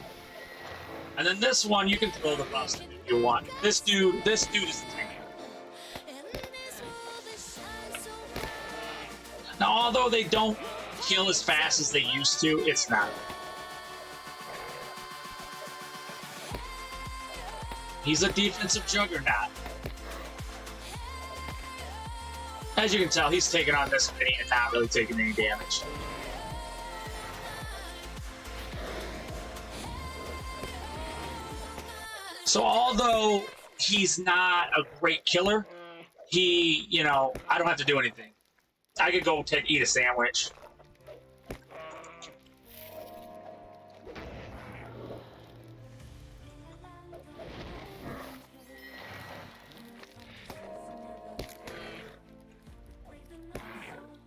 And then this one, you can throw the buffs if you want. This dude is the tank. Now, although they don't kill as fast as they used to, it's not. He's a defensive juggernaut. As you can tell, he's taking on this mini and not really taking any damage. So although he's not a great killer, he, you know, I don't have to do anything. I could go eat a sandwich.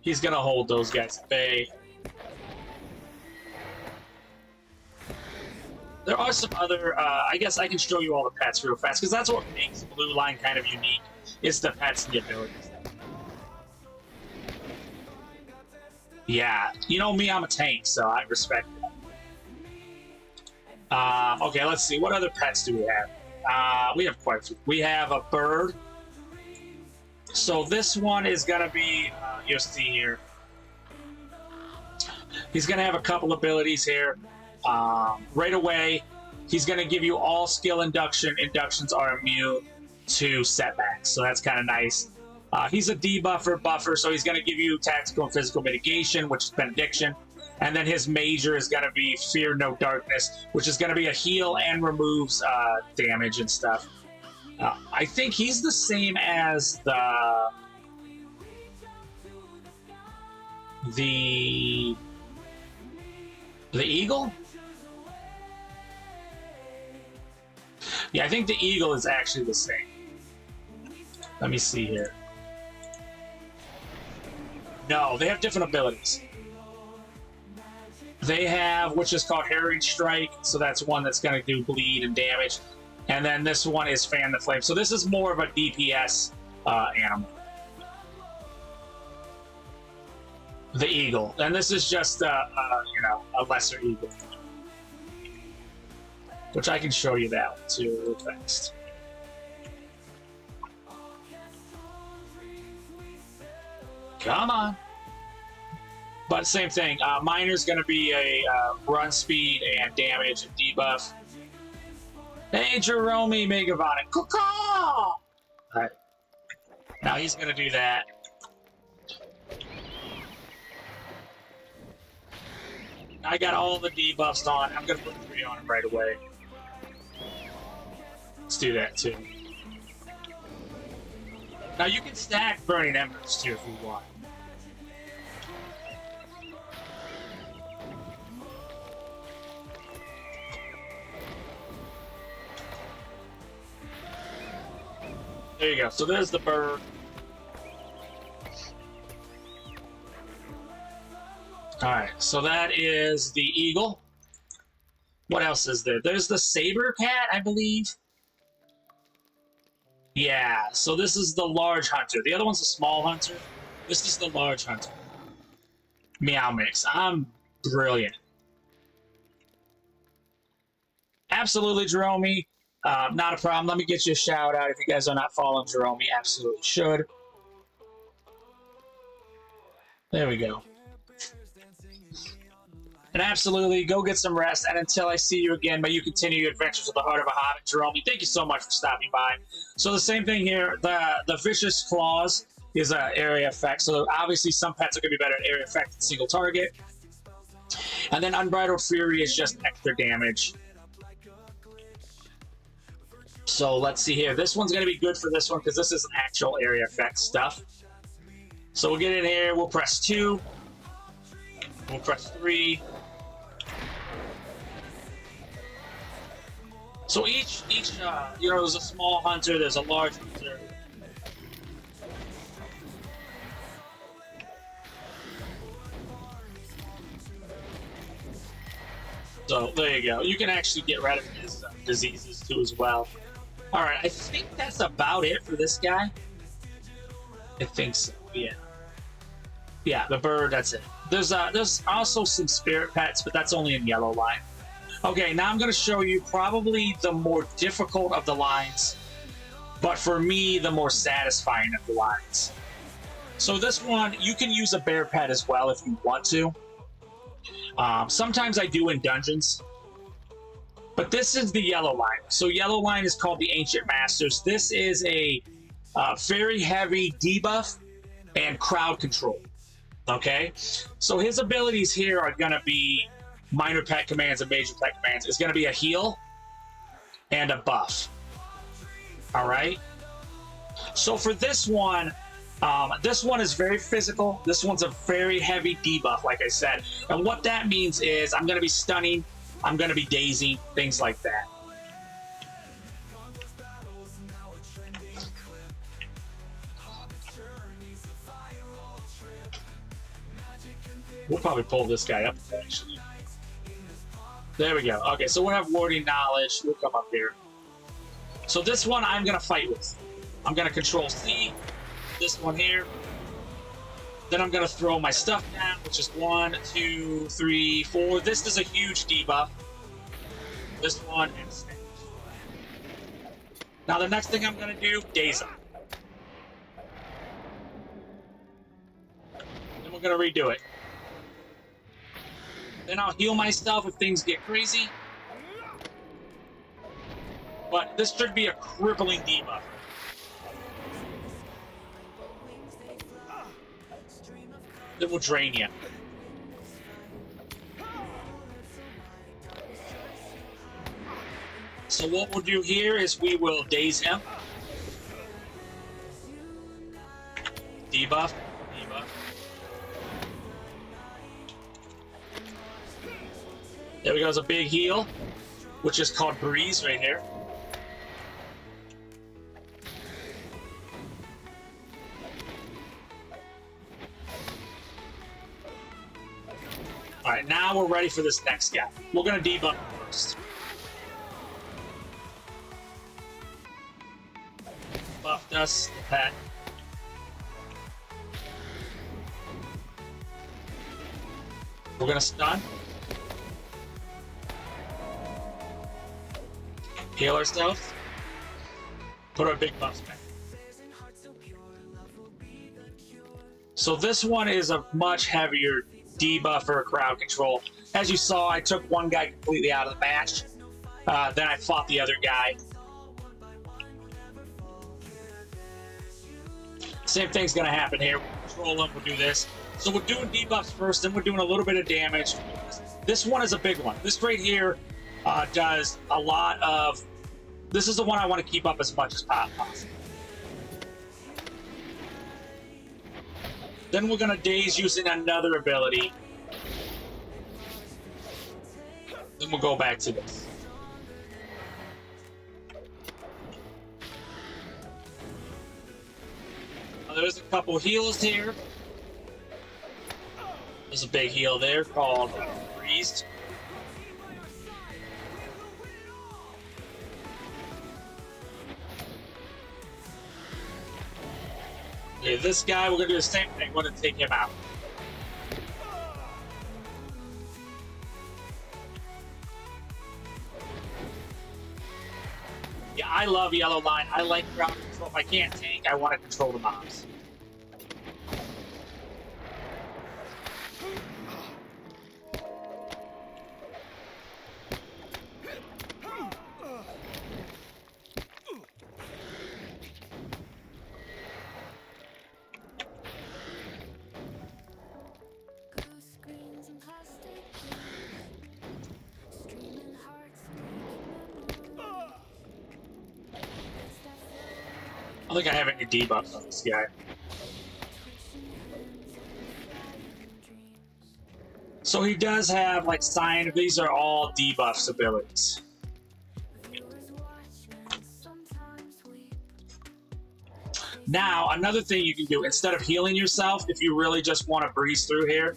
He's gonna hold those guys at bay. There are some other, I guess I can show you all the pets real fast, because that's what makes Blue Line kind of unique, is the pets and the abilities. Yeah, you know me, I'm a tank, so I respect that. Okay, let's see, what other pets do we have? We have quite a few. We have a bird. So this one is going to be, you'll see here, he's going to have a couple abilities here. Right away, he's going to give you all skill induction. Inductions are immune to setbacks, so that's kind of nice. He's a buffer, so he's going to give you tactical and physical mitigation, which is benediction. And then his major is going to be Fear No Darkness, which is going to be a heal and removes damage and stuff. I think he's the same as the eagle. Yeah, I think the Eagle is actually the same. Let me see here. No, they have different abilities. They have, which is called Harrowing Strike, so that's one that's going to do bleed and damage. And then this one is Fan the Flame. So this is more of a DPS animal. The Eagle. And this is just, you know, a lesser Eagle. Which I can show you that one too real fast. Come on. But same thing. Miner's going to be a run speed and damage and debuff. Hey, Jerome Megavonic. Caw-caw! Alright. Now he's going to do that. I got all the debuffs on. I'm going to put 3 on him right away. Let's do that too. Now you can stack Burning Embers too if you want. There you go. So there's the bird. Alright, so that is the Eagle. What else is there? There's the Saber Cat, I believe. Yeah, so this is the large hunter. The other one's a small hunter. This is the large hunter. Meow Mix. I'm brilliant. Absolutely, Jerome. Not a problem. Let me get you a shout out. If you guys are not following Jerome, absolutely should. There we go. And absolutely, go get some rest. And until I see you again, may you continue your adventures with the Heart of a Hobbit. Jerome, thank you so much for stopping by. So the same thing here. The Vicious Claws is an area effect. So obviously some pets are going to be better at area effect than single target. And then Unbridled Fury is just extra damage. So let's see here. This one's going to be good for this one because this is actual area effect stuff. So we'll get in here. We'll press 2. We'll press 3. So each you know, there's a small hunter, there's a large hunter. So there you go. You can actually get rid of his diseases too as well. All right, I think that's about it for this guy. I think so. Yeah. Yeah, the bird. That's it. There's also some spirit pets, but that's only in yellow line. Okay, now I'm going to show you probably the more difficult of the lines, but for me, the more satisfying of the lines. So this one, you can use a bear pet as well if you want to. Sometimes I do in dungeons, but this is the yellow line. So yellow line is called the Ancient Masters. This is a very heavy debuff and crowd control. Okay, so his abilities here are going to be minor pet commands and major pet commands. It's going to be a heal and a buff. All right. So for this one is very physical. This one's a very heavy debuff, like I said. And what that means is I'm going to be stunning, I'm going to be dazing, things like that. We'll probably pull this guy up, actually. There we go. Okay, so we'll have Warding Knowledge. We'll come up here. So this one I'm going to fight with. I'm going to Control C. This one here. Then I'm going to throw my stuff down, which is 1, 2, 3, 4. This is a huge debuff. This one and snatch. Now the next thing I'm going to do, Daze him. Then we're going to redo it. Then I'll heal myself if things get crazy. But this should be a crippling debuff. Then we'll drain you. So what we'll do here is we will daze him. Debuff. Debuff. There we go, it's a big heal, which is called Breeze right here. Alright, now we're ready for this next guy. We're gonna debuff first. Buffed us, the pet. We're gonna stun. Heal ourselves. Put our big buffs back. So this one is a much heavier debuff for crowd control. As you saw, I took one guy completely out of the match. Then I fought the other guy. Same thing's gonna happen here. We'll control him, we'll do this. So we're doing debuffs first, then we're doing a little bit of damage. This one is a big one. This right here does a lot of... This is the one I want to keep up as much as possible. Then we're gonna daze using another ability. Then we'll go back to this. There's a couple heals here. There's a big heal there called Freeze. Okay, this guy, we're gonna do the same thing. We're gonna take him out. Yeah, I love Yellow Line. I like crowd control. If I can't tank, I want to control the mobs. I don't think I have any debuffs on this guy. So he does have like sign. These are all debuffs abilities. Now, another thing you can do, instead of healing yourself, if you really just want to breeze through here,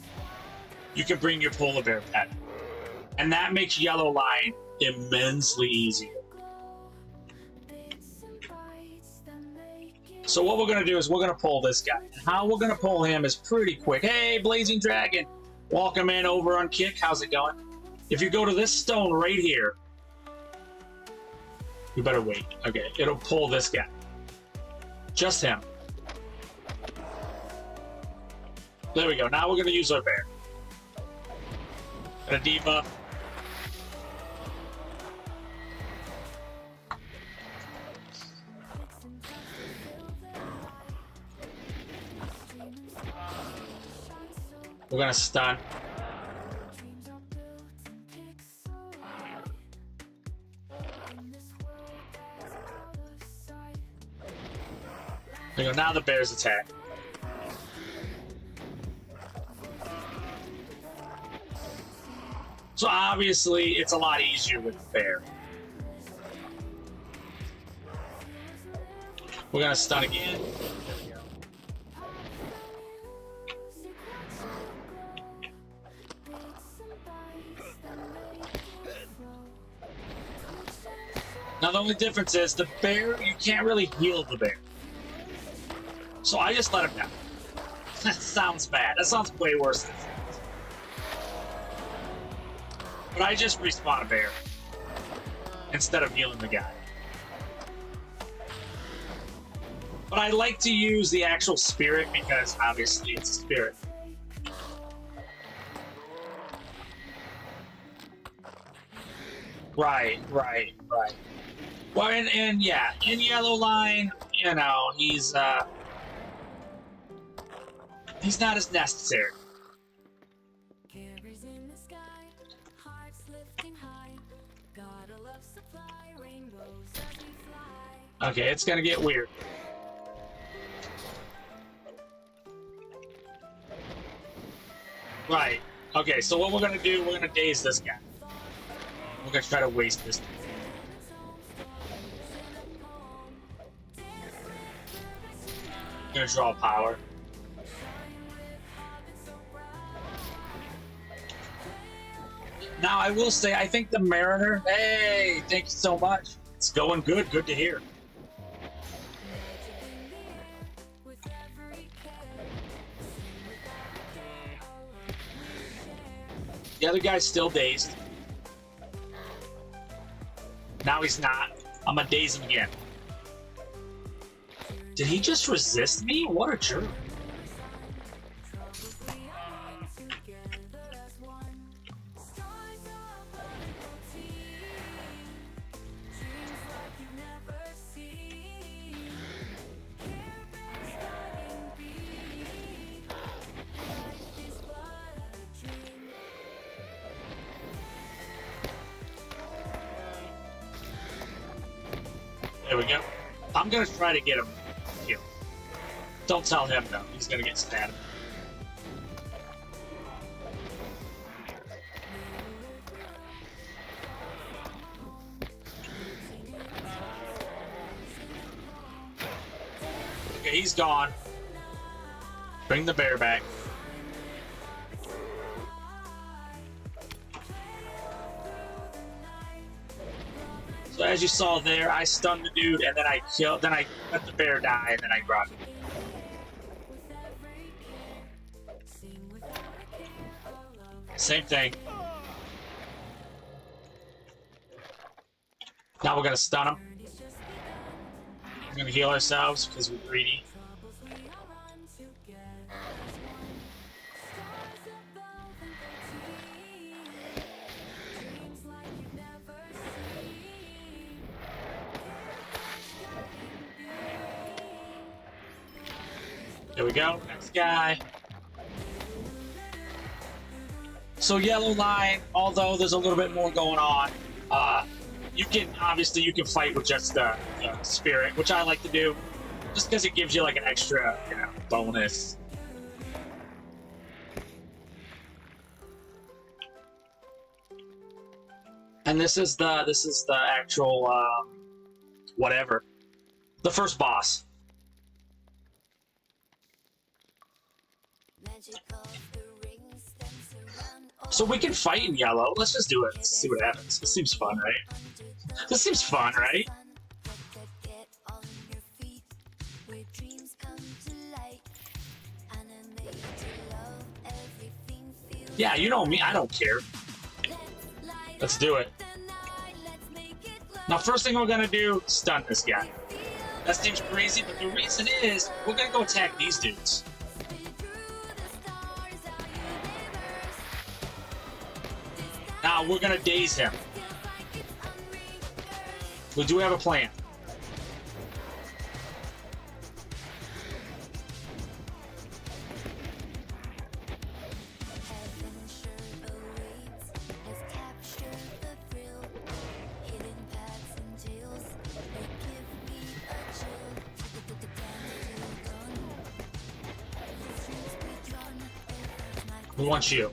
you can bring your polar bear pet. And that makes Yellow Line immensely easier. So what we're going to do is we're going to pull this guy. And how we're going to pull him is pretty quick. Hey, Blazing Dragon! Welcome in over on Kick. How's it going? If you go to this stone right here, you better wait. Okay, it'll pull this guy. Just him. There we go. Now we're going to use our bear. Gonna debuff. We're gonna stun. There we go. Now the bears attack. So obviously, it's a lot easier with the bear. We're gonna stun again. Now the only difference is the bear, you can't really heal the bear. So I just let him down. That sounds bad. That sounds way worse than it sounds. But I just respawn a bear instead of healing the guy. But I like to use the actual spirit because obviously it's a spirit. Right. Well, and yeah, in Yellow Line, you know, he's not as necessary. Okay, it's gonna get weird. Right. Okay, so what we're gonna do, we're gonna daze this guy. We're gonna try to waste this. I'm gonna draw power. Now, I will say, I think the Mariner, hey, thank you so much. It's going good. Good to hear. The other guy's still dazed. Now he's not. I'm gonna daze him again. Did he just resist me? What a jerk. There we go. I'm gonna try to get him killed. Don't tell him though. He's gonna get stabbed. Okay, he's gone. Bring the bear back. So as you saw there, I stunned the dude, and then I let the bear die, and then I grabbed him. Same thing. Now we're gonna stun him. We're gonna heal ourselves because we're greedy. There we go. Next guy. So yellow line, although there's a little bit more going on, you can fight with just the spirit, which I like to do, just because it gives you like an extra, bonus. And this is the actual whatever, the first boss. So we can fight in yellow. Let's just do it. Let's see what happens. This seems fun, right? This seems fun, right? Yeah, you know me. I don't care. Let's do it. Now, first thing we're gonna do, stun this guy. That seems crazy, but the reason is we're gonna go attack these dudes. Now we're gonna daze him. We do have a plan. We want you.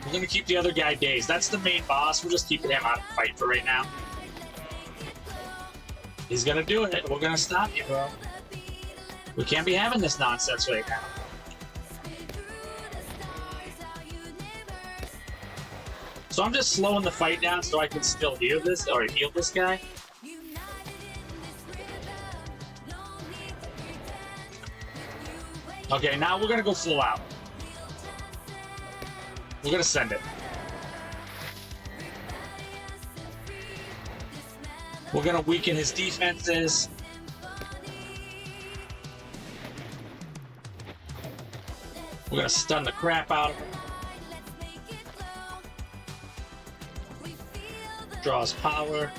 We're gonna keep the other guy dazed. That's the main boss. We're just keeping him out of the fight for right now. He's gonna do it. We're gonna stop you, bro. We can't be having this nonsense right now. So I'm just slowing the fight down so I can still heal this guy. Okay, now we're gonna go full out. We're gonna send it. We're gonna weaken his defenses. We're gonna stun the crap out of him. Draws power.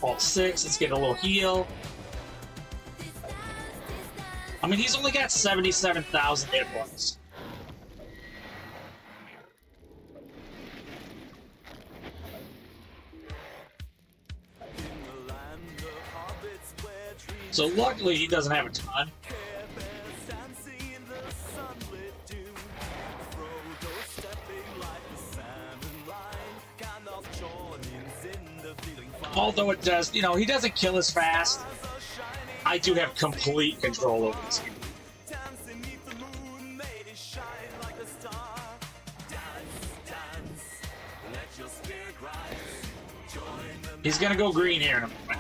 Alt 6, let's get a little heal. I mean, he's only got 77,000 hit points. So luckily, he doesn't have a ton. Although it does, he doesn't kill as fast. I do have complete control over this game. He's gonna go green here in a moment.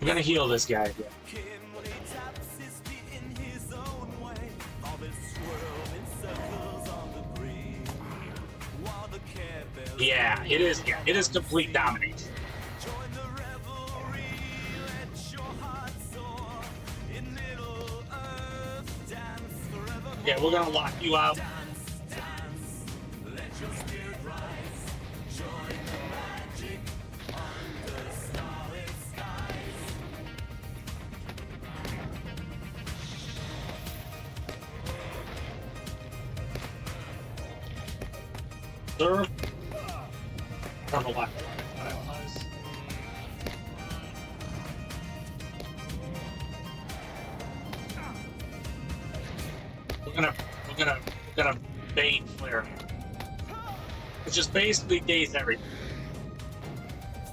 I'm gonna heal this guy again. Yeah, it is. Yeah, it is complete domination. Yeah, we're gonna lock you out. Sir, I don't know why. We're gonna bait flare, which is basically daze everything.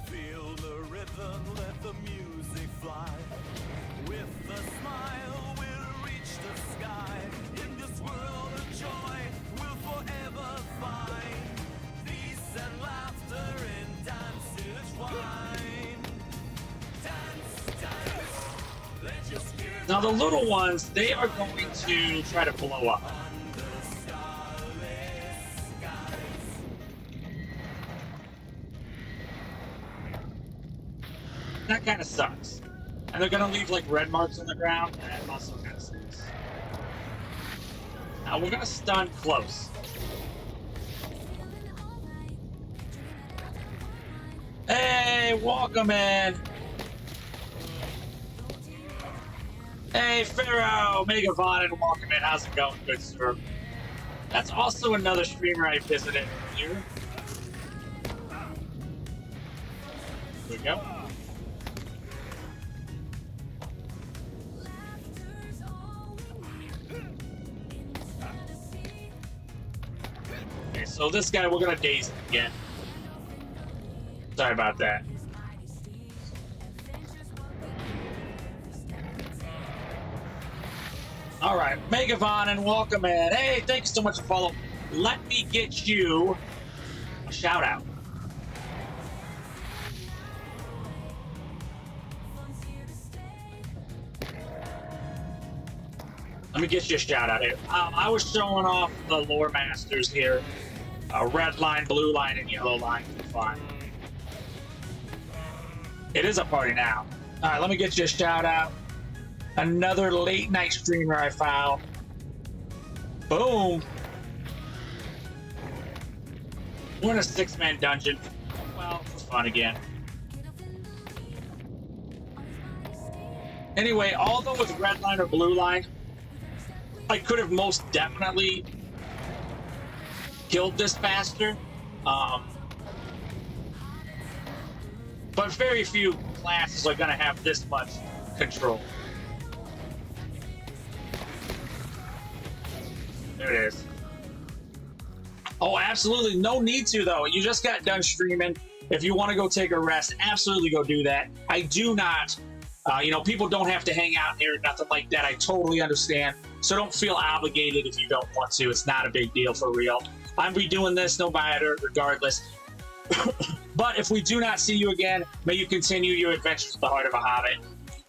Feel the rhythm, let the music fly. With a smile, we'll reach the sky. In this world of joy, we'll forever find peace and laughter and dance intertwined. Dance, dance, let your spirit. Now the little ones, they are going to try to blow up. That kind of sucks. And they're gonna leave like red marks on the ground, and that also kind of sucks. Now we're gonna stun close. Hey, welcome in. Hey, Pharaoh, Megavon, and welcome in. How's it going, good sir? That's also another streamer I visited here. There we go. Okay, so this guy, we're gonna daze him again. Sorry about that. All right, Megavon, and welcome in. Hey, thanks so much for following. Let me get you a shout out. Let me get you a shout out here. I was showing off the lore masters here. Red line, blue line, and yellow line for fun. It is a party now. All right, let me get you a shout out. Another late night streamer I found. Boom. We're in a 6-man dungeon. Well, for fun again. Anyway, although with red line or blue line, I could have most definitely killed this bastard. But very few classes are going to have this much control. There it is. Oh, absolutely. No need to, though. You just got done streaming. If you want to go take a rest, absolutely go do that. I do not, people don't have to hang out here, nothing like that. I totally understand. So don't feel obligated if you don't want to. It's not a big deal for real. I'll be doing this no matter, regardless. But if we do not see you again, may you continue your adventures with the Heart of a Hobbit.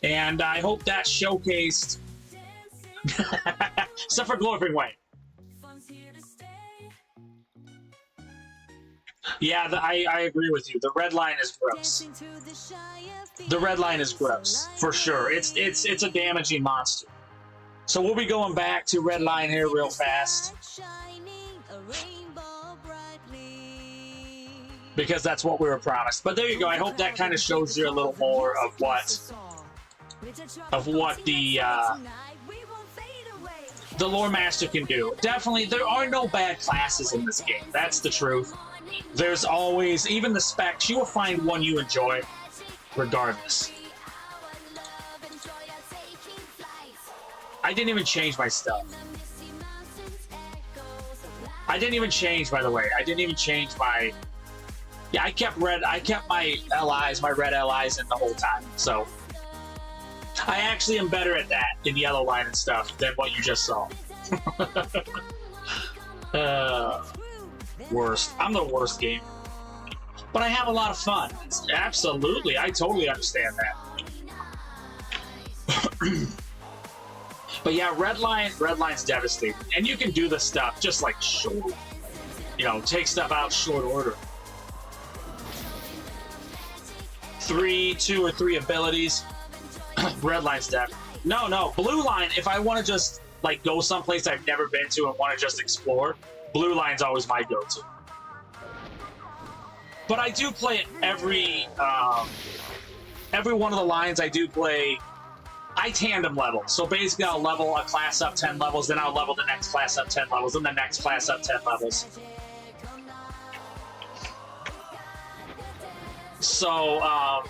And I hope that showcased... Except for Glorifying Way. Yeah, I agree with you. The red line is gross. The red line is gross, for sure. It's a damaging monster. So we'll be going back to red line here real fast. Because that's what we were promised. But there you go. I hope that kind of shows you a little more of what the lore master can do. Definitely, there are no bad classes in this game. That's the truth. There's always, even the specs, you will find one you enjoy, regardless. I didn't even change my stuff. I didn't even change, by the way. I didn't even change my... Yeah, I kept my LIs, my red LIs in the whole time. So, I actually am better at that in yellow line and stuff than what you just saw. Worst. I'm the worst game. But I have a lot of fun. Absolutely. I totally understand that. But yeah, Redline's devastating. And you can do the stuff just like short. You know, take stuff out short order. 2 or 3 abilities. Redline's dev. No, Blue Line, if I want to just like go someplace I've never been to and want to just explore, Blue Line's always my go-to. But I do play every one of the lines I do play. I tandem level. So basically I'll level a class up 10 levels, then I'll level the next class up 10 levels, and the next class up 10 levels. So,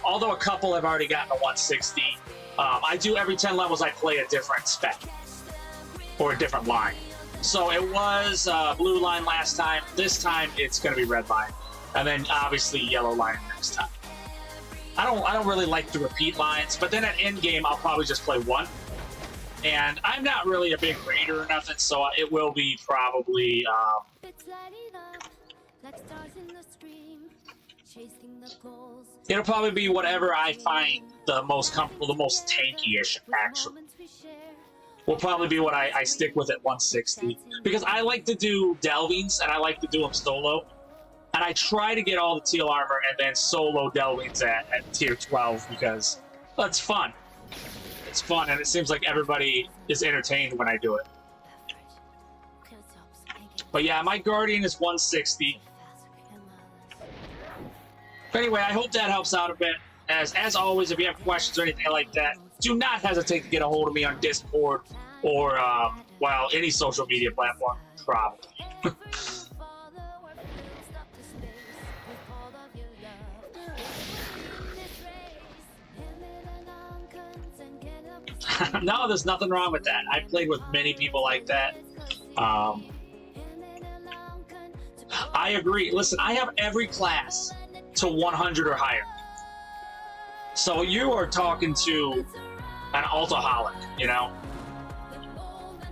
although a couple have already gotten to 160, I do every 10 levels I play a different spec. Or a different line. So it was Blue Line last time. This time it's going to be Red Line. And then obviously Yellow Line next time. I don't really like to repeat lines, but then at end game I'll probably just play one. And I'm not really a big raider or nothing, so it will be probably it'll probably be whatever I find the most comfortable, the most tanky-ish, actually. Will probably be what I stick with at 160. Because I like to do delvings, and I like to do them solo. And I try to get all the teal armor and then solo delvings at tier 12 because that's fun. It's fun, and it seems like everybody is entertained when I do it. But yeah, my Guardian is 160. But anyway, I hope that helps out a bit. As always, if you have questions or anything like that, do not hesitate to get a hold of me on Discord or, well, any social media platform, probably. No, there's nothing wrong with that. I've played with many people like that. I agree. Listen, I have every class to 100 or higher. So you are talking to an altaholic, you know?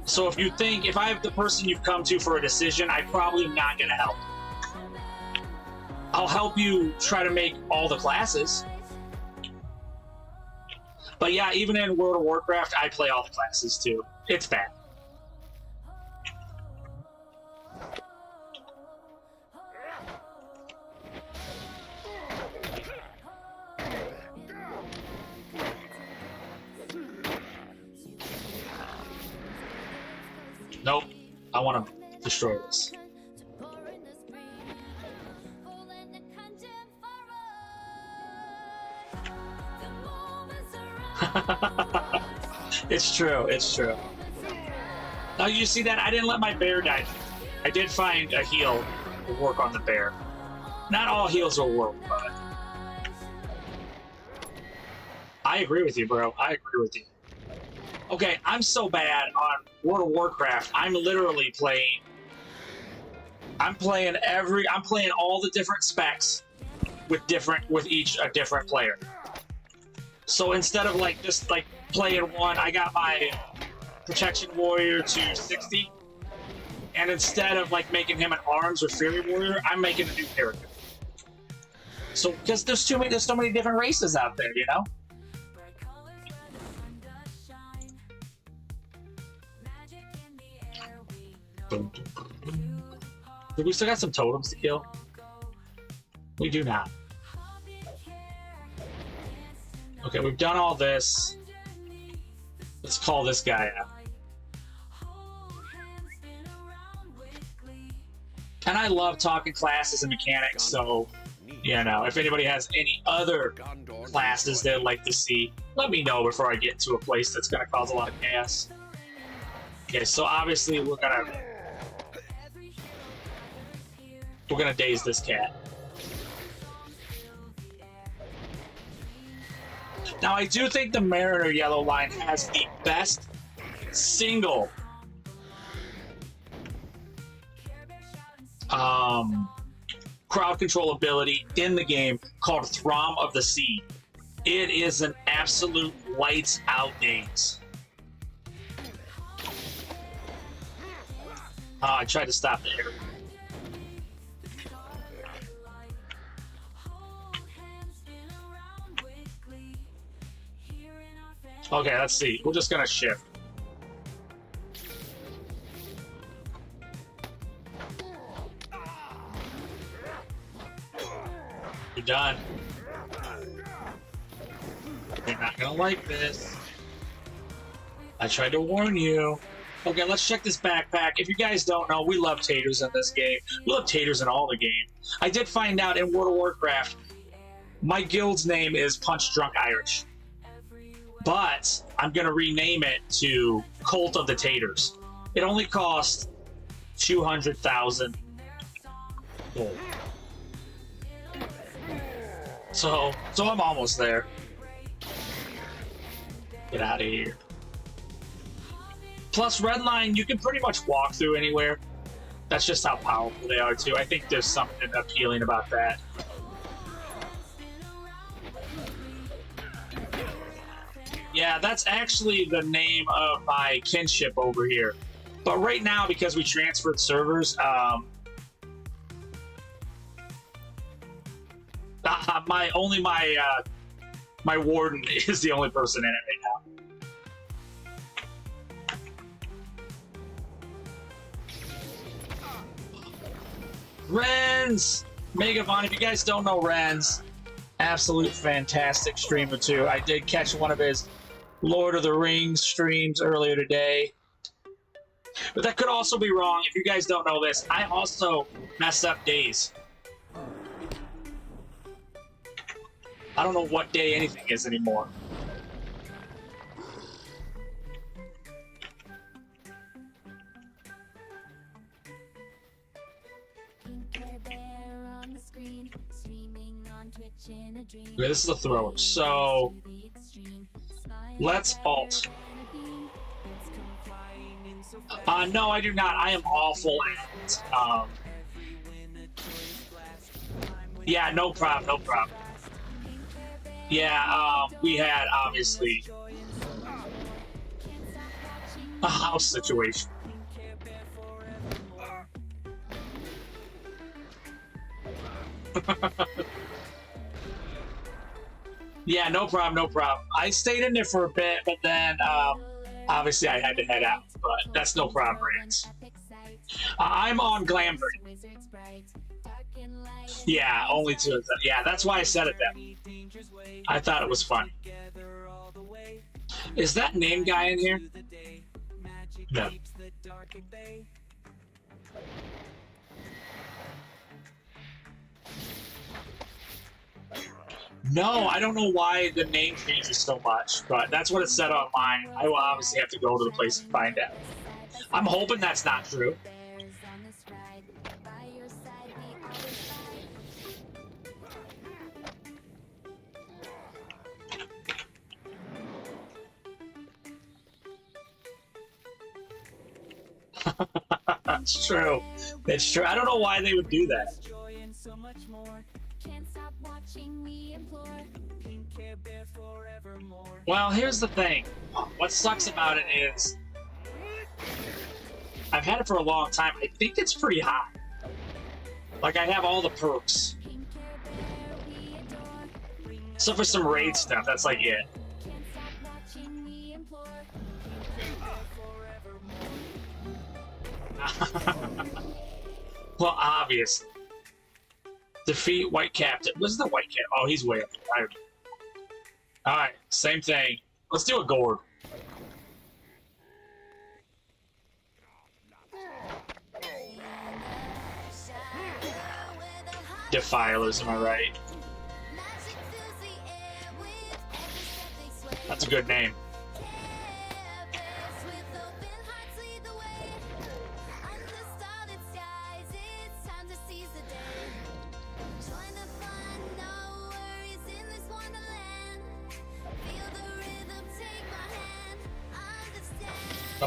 So if you think, if I have the person you've come to for a decision, I probably am not going to help. I'll help you try to make all the classes. But yeah, even in World of Warcraft, I play all the classes too. It's bad. Nope. I want to destroy this. It's true, it's true. Now you see that? I didn't let my bear die. I did find a heal to work on the bear. Not all heals will work, but I agree with you, bro. I agree with you. Okay, I'm so bad on World of Warcraft. I'm literally playing. I'm playing all the different specs with each a different player. So instead of like just like playing one, I got my Protection Warrior to 60, and instead of like making him an Arms or Fury Warrior, I'm making a new character. So because there's so many different races out there, you know. Do we still got some totems to kill? We do not. Okay, we've done all this. Let's call this guy out. And I love talking classes and mechanics, so, you know, if anybody has any other classes they'd like to see, let me know before I get to a place that's going to cause a lot of chaos. Okay, so obviously we're gonna daze this cat. Now I do think the Mariner Yellow line has the best single crowd control ability in the game called Throm of the Sea. It is an absolute lights out daze. Oh, I tried to stop the air. Okay, let's see. We're just gonna shift. You're done. You're not gonna like this. I tried to warn you. Okay, let's check this backpack. If you guys don't know, we love taters in this game. We love taters in all the game. I did find out in World of Warcraft, my guild's name is Punch Drunk Irish. But I'm gonna rename it to Cult of the Taters. It only cost 200,000 gold. So I'm almost there. Get out of here. Plus, Redline, you can pretty much walk through anywhere. That's just how powerful they are, too. I think there's something appealing about that. Yeah, that's actually the name of my kinship over here. But right now, because we transferred servers, my warden is the only person in it right now. Renz! Megavon, if you guys don't know Renz, absolute fantastic streamer too. I did catch one of his Lord of the Rings streams earlier today. But that could also be wrong. If you guys don't know this, I also messed up days. I don't know what day anything is anymore. Okay, this is a thrower, so let's alt. No, I do not. I am awful at yeah, no problem, no problem. Yeah, we had obviously a house situation. Yeah, no problem, no problem. I stayed in there for a bit, but then obviously I had to head out, but that's no problem, Rance. I'm on Glamberry. Yeah, only two. Yeah, that's why I said it then. I thought it was funny. Is that name guy in here? No. No, I don't know why the name changes so much, but that's what it said on mine. I will obviously have to go to the place and find out. I'm hoping that's not true. It's true. It's true. I don't know why they would do that. Well, here's the thing. What sucks about it is I've had it for a long time. I think it's pretty high. Like, I have all the perks. So for some raid stuff, that's like it. Well, obviously. Defeat White Captain. What's the White Captain? Oh, he's way up there. Alright, same thing. Let's do a gourd. Defilers, am I right? That's a good name.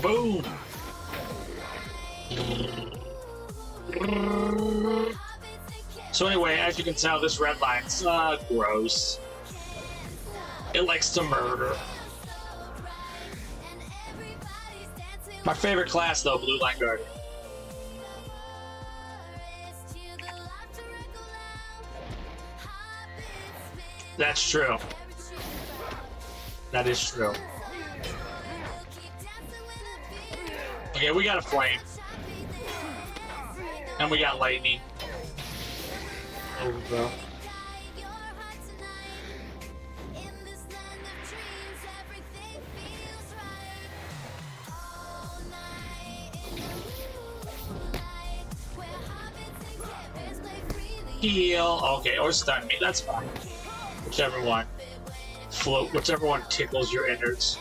Boom! So anyway, as you can tell, this red line's gross. It likes to murder. My favorite class, though, Blue Line Guardian. That's true. That is true. Okay, we got a flame. And we got lightning. There we go. Heal. Okay, or stun me. That's fine. Whichever one. Float. Whichever one tickles your innards.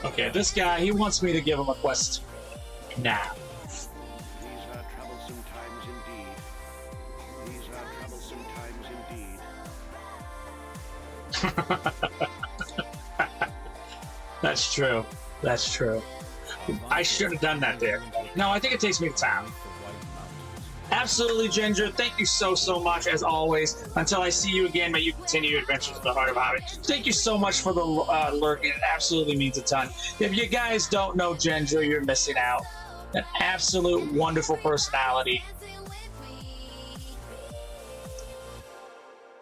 Okay, this guy, he wants me to give him a quest now. These are troublesome times indeed. These are troublesome times indeed. That's true. That's true. I should have done that there. No, I think it takes me to town. Absolutely, Ginger. Thank you so much, as always. Until I see you again, may you continue your adventures in the heart of Hobby. Thank you so much for the lurking. It absolutely means a ton. If you guys don't know Ginger, you're missing out. An absolute wonderful personality.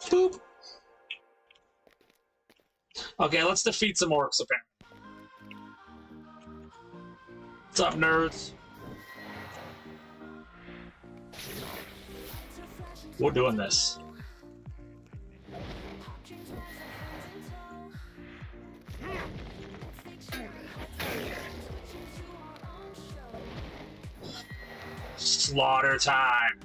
Boop. Okay, let's defeat some orcs, apparently. What's up, nerds? We're doing this. Slaughter time.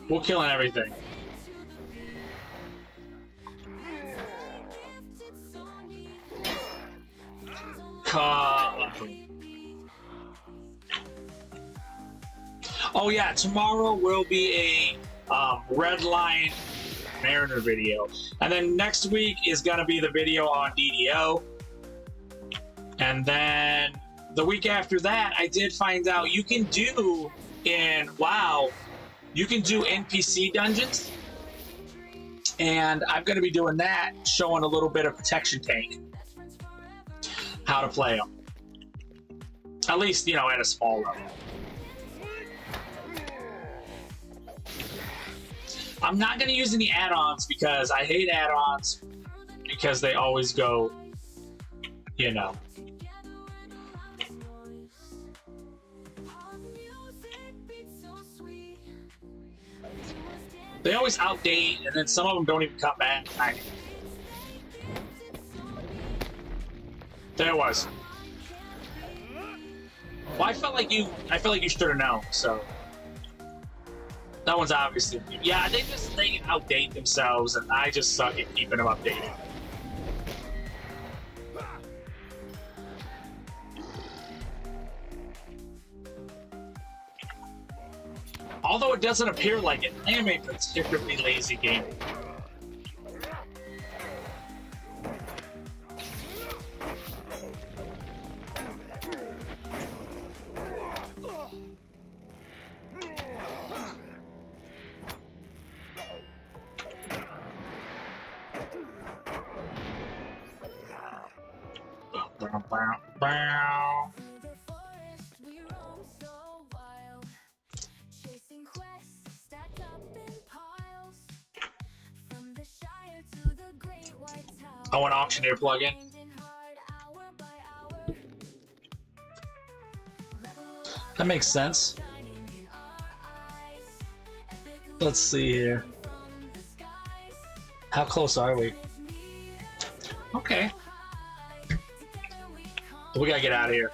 We're killing everything. Oh yeah, tomorrow will be a Red Line Mariner video. And then next week is gonna be the video on DDO. And then the week after that, I did find out you can do in WoW, you can do NPC dungeons, and I'm going to be doing that, showing a little bit of Protection Tank, how to play them. At least, you know, at a small level. I'm not going to use any add-ons because I hate add-ons because they always go, you know. They always outdate, and then some of them don't even come back. There it was. Well, I felt like you should have known. So that one's obviously, yeah. They outdate themselves, and I just suck at keeping them updated. Although it doesn't appear like it, I am a particularly lazy gamer. I want auctioneer plugin. That makes sense. Let's see here. How close are we? Okay. We gotta get out of here.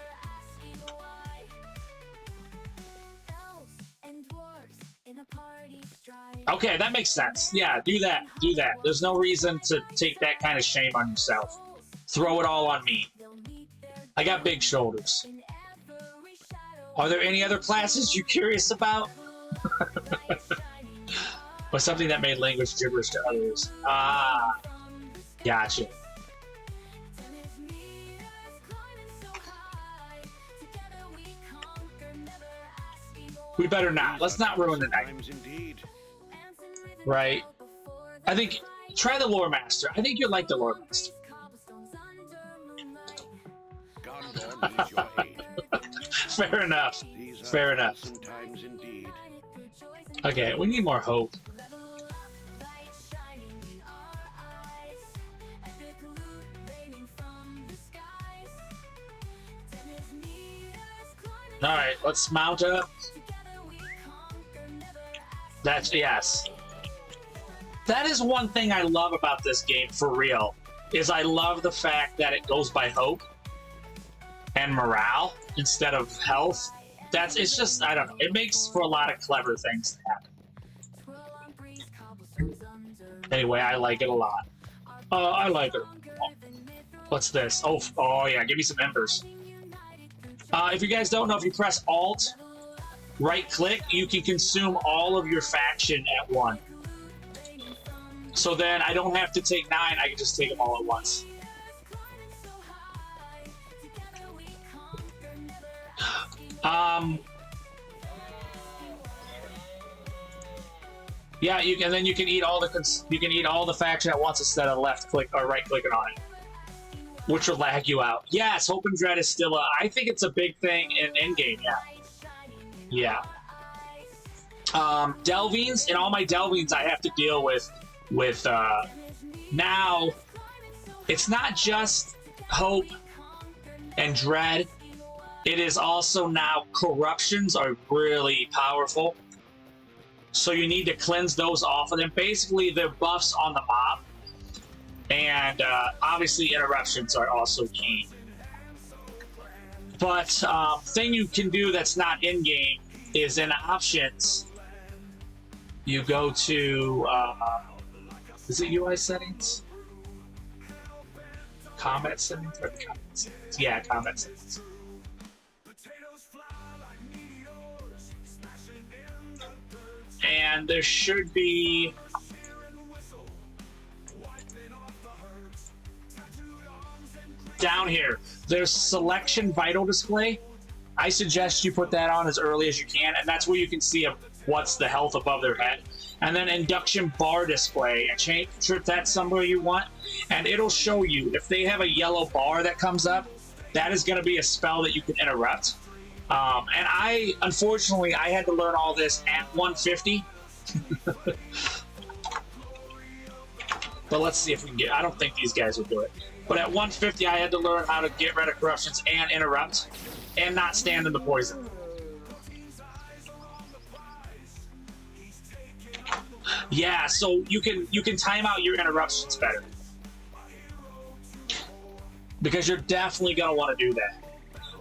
Okay, that makes sense. Yeah, do that. Do that. There's no reason to take that kind of shame on yourself. Throw it all on me. I got big shoulders. Are there any other classes you're curious about? Or something that made language gibberish to others? Ah, gotcha. We better not. Let's not ruin the night. Times indeed. right? I think try the Lore Master. I think you'll like the Lore Master. Gondor needs your aid. Fair enough. These are Fair enough. troublesome times indeed. Okay, we need more hope. All right, let's mount up. That's yes. That is one thing I love about this game, for real, is I love the fact that it goes by hope and morale instead of health. It's just, I don't know, it makes for a lot of clever things to happen. Anyway, I like it a lot. I like it. What's this? Oh yeah, give me some embers. If you guys don't know, if you press Alt, right-click, you can consume all of your faction at one. So then I don't have to take 9, I can just take them all at once. Yeah, and then you can eat all the faction at once instead of left click or right clicking on it, which will lag you out. Yes, Hope and Dread is still I think it's a big thing in in-game. Yeah. Delvines, in all my Delvines, I have to deal with now. It's not just Hope and Dread. It is also now corruptions are really powerful. So you need to cleanse those off of them. Basically, they're buffs on the mob. And obviously interruptions are also key. But thing you can do that's not in-game is in options, you go to, is it UI settings? Combat settings? Or combat settings? Yeah, combat settings. And there should be down here, there's selection vital display. I suggest you put that on as early as you can, and that's where you can see what's the health above their head. And then induction bar display, and change that somewhere you want, and it'll show you if they have a yellow bar that comes up, that is going to be a spell that you can interrupt. And unfortunately, I had to learn all this at 150. But let's see if we can get, I don't think these guys will do it. But at 150, I had to learn how to get rid of corruptions and interrupt, and not stand in the poison. Yeah, so you can time out your interruptions better, because you're definitely gonna want to do that.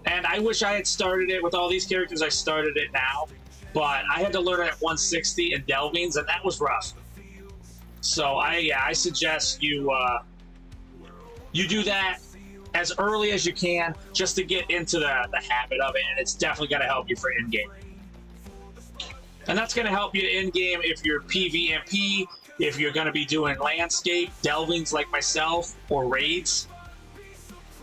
And I wish I had started it with all these characters. I started it now, but I had to learn it at 160 in Delvines, and that was rough. So I suggest you you do that as early as you can, just to get into the habit of it, and it's definitely going to help you for in-game. And that's going to help you in-game if you're PvMP, if you're going to be doing landscape, delvings like myself, or raids.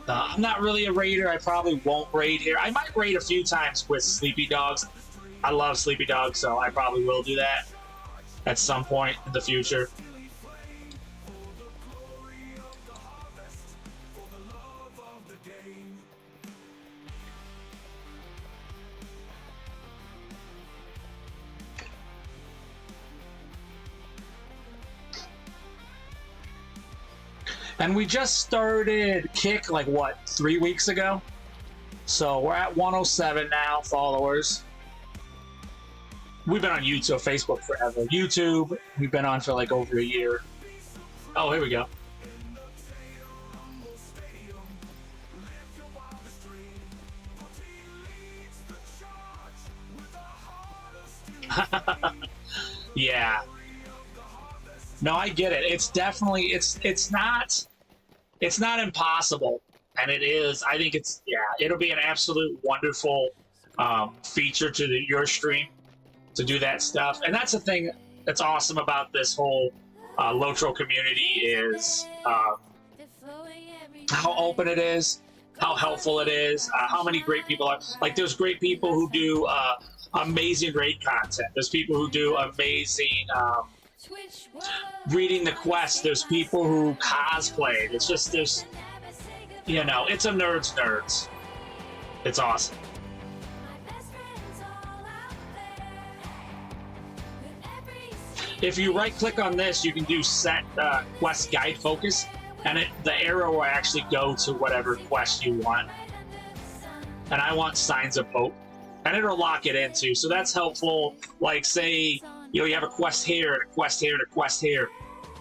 I'm not really a raider. I probably won't raid here. I might raid a few times with Sleepy Dogs. I love Sleepy Dogs, so I probably will do that at some point in the future. And we just started Kick, like, what, 3 weeks ago? So we're at 107 now, followers. We've been on YouTube, Facebook forever. YouTube, we've been on for like over a year. Oh, here we go. Yeah. No, I get it. It's definitely, it's not impossible, and it is. I think it's, yeah, it'll be an absolute wonderful feature to your stream to do that stuff. And that's the thing that's awesome about this whole LOTRO community is how open it is, how helpful it is, how many great people are. Like, there's great people who do amazing raid content. There's people who do amazing reading the quest. There's people who cosplay. It's just, there's, you know, it's a nerds. It's awesome. If you right click on this, you can do set quest guide focus, and the arrow will actually go to whatever quest you want. And I want Signs of Hope, and it'll lock it into. So that's helpful. Like, say, you know, you have a quest here, and a quest here, and a quest here,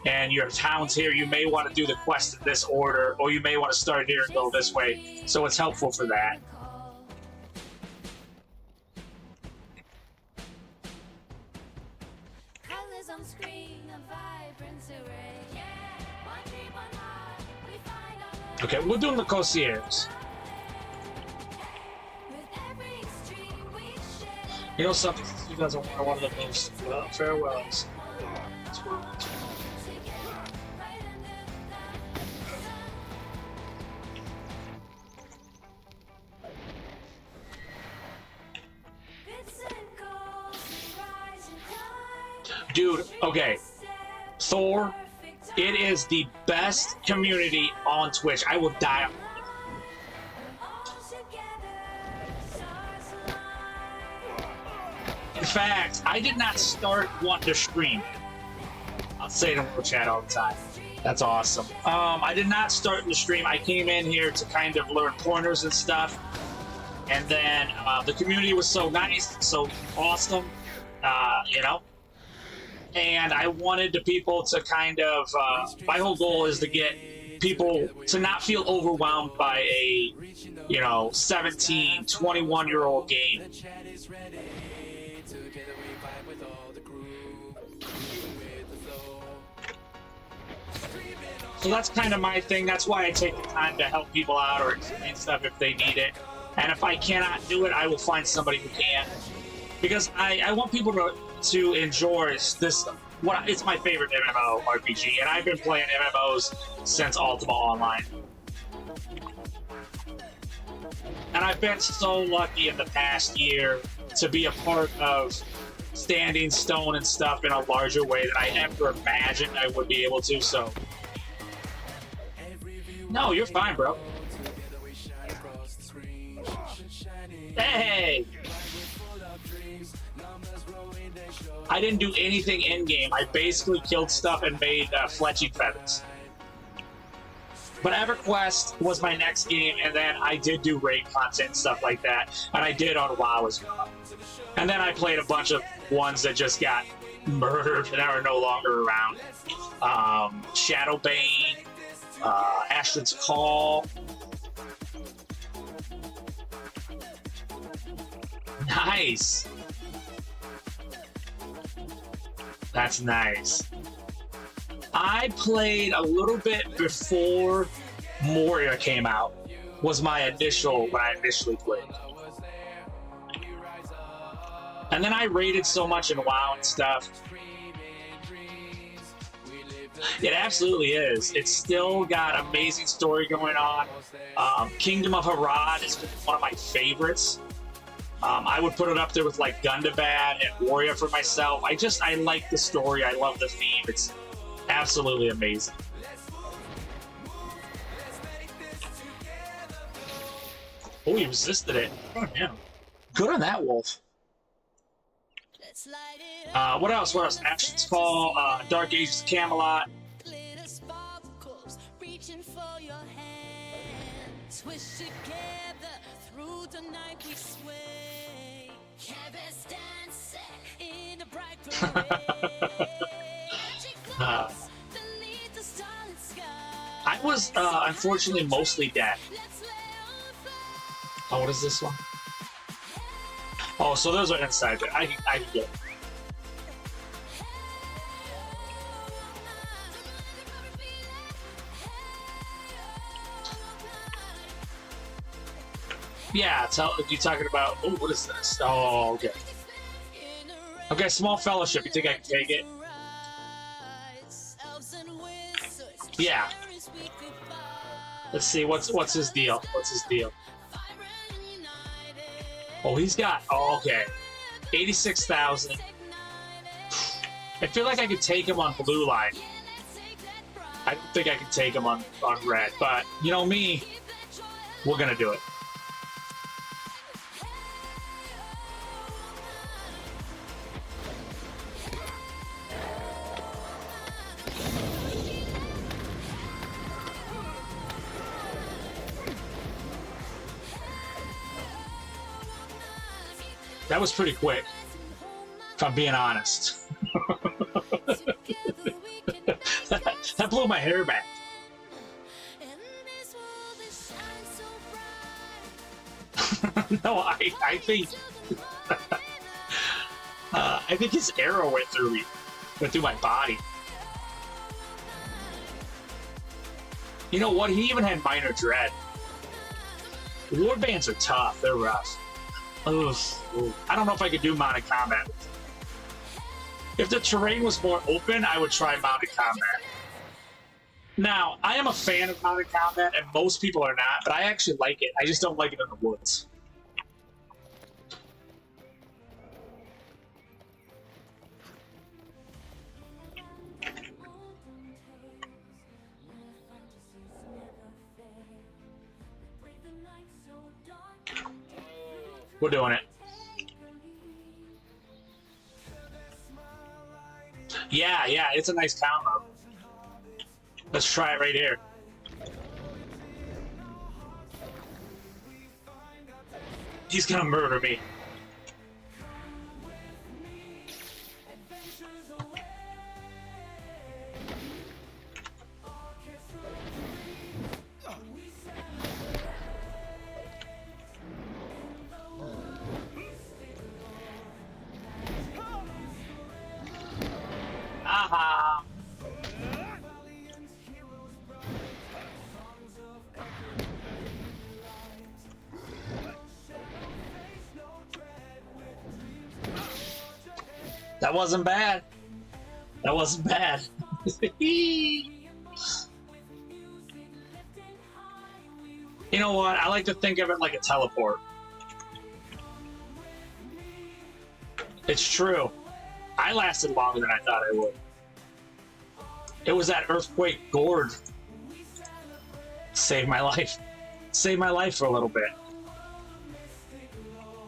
and your town's here. You may want to do the quest in this order, or you may want to start here and go this way. So it's helpful for that. Okay, we're doing the concierge. You know something? Since 2001, one of the most farewells. Dude, okay. Thor, it is the best community on Twitch. I will die on it. In fact, I did not start wanting to stream. I'll say it in the chat all the time. That's awesome. I did not start the stream. I came in here to kind of learn pointers and stuff. And then the community was so nice, so awesome, you know? And I wanted the people to kind of, my whole goal is to get people to not feel overwhelmed by a, you know, 17, 21-year-old game. So that's kind of my thing. That's why I take the time to help people out or explain stuff if they need it. And if I cannot do it, I will find somebody who can. Because I want people to enjoy this. It's my favorite MMO RPG, and I've been playing MMOs since Ultima Online. And I've been so lucky in the past year to be a part of Standing Stone and stuff in a larger way than I ever imagined I would be able to, so... No, you're fine, bro. Hey! I didn't do anything in-game. I basically killed stuff and made fletching feathers. But Everquest was my next game, and then I did do raid content and stuff like that, and I did on WoW as well. And then I played a bunch of ones that just got murdered and are no longer around. Shadowbane, Ashton's Call. Nice. That's nice. I played a little bit before Moria came out. Was my initial, when I initially played. And then I raided so much in WoW and stuff. It absolutely is. It's still got amazing story going on. Kingdom of Harad is one of my favorites. I would put it up there with like Gundabad and Warrior for myself. I like the story. I love the theme. It's absolutely amazing. Oh, he resisted it. Oh, yeah. Good on that wolf. What else? What else? Actions Call, Dark Ages Camelot. I was unfortunately mostly dead. Oh, what is this one? Oh, so those are inside there. I can get it. Yeah, you're talking about. Oh, what is this? Oh, okay. Okay, small fellowship. You think I can take it? Yeah. Let's see. What's his deal? What's his deal? Oh, he's got. Oh, okay. 86,000. I feel like I could take him on blue line. I don't think I can take him on red, but you know me, we're gonna do it. That was pretty quick, if I'm being honest. That blew my hair back. No, I think I think his arrow went through me, went through my body. You know what? He even had minor dread. Warbands are tough. They're rough. Ugh. I don't know if I could do mounted combat. If the terrain was more open, I would try mounted combat. Now, I am a fan of mounted combat, and most people are not, but I actually like it. I just don't like it in the woods. We're doing it. Yeah, it's a nice combo. Let's try it right here. He's gonna murder me. Aha! That wasn't bad. That wasn't bad. You know what? I like to think of it like a teleport. It's true. I lasted longer than I thought I would. It was that earthquake gourd. Saved my life. Saved my life for a little bit.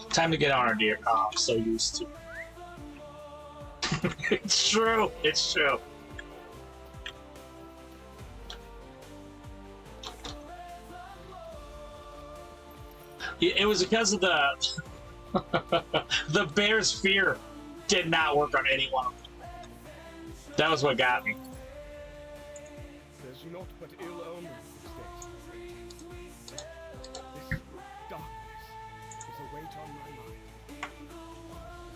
Time to get on our deer. Oh, I'm so used to. It's true. It's true. It was because of the the bear's fear did not work on any one of them. That was what got me. There's naught but ill omen these days. This darkness is a weight on my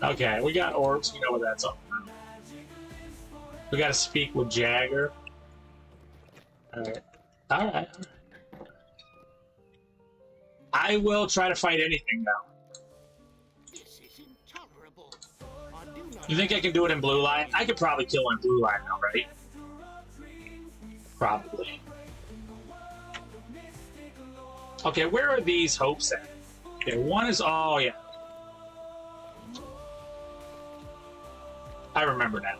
mind. Okay, we got orbs. We know what that's all about. We got to speak with Jagger. Alright. Alright. I will try to fight anything now. This is intolerable. I do not You think I can do it in blue line? I could probably kill in blue line now, right? Probably. Okay, where are these hopes at? Okay, one is... Oh, yeah. I remember now.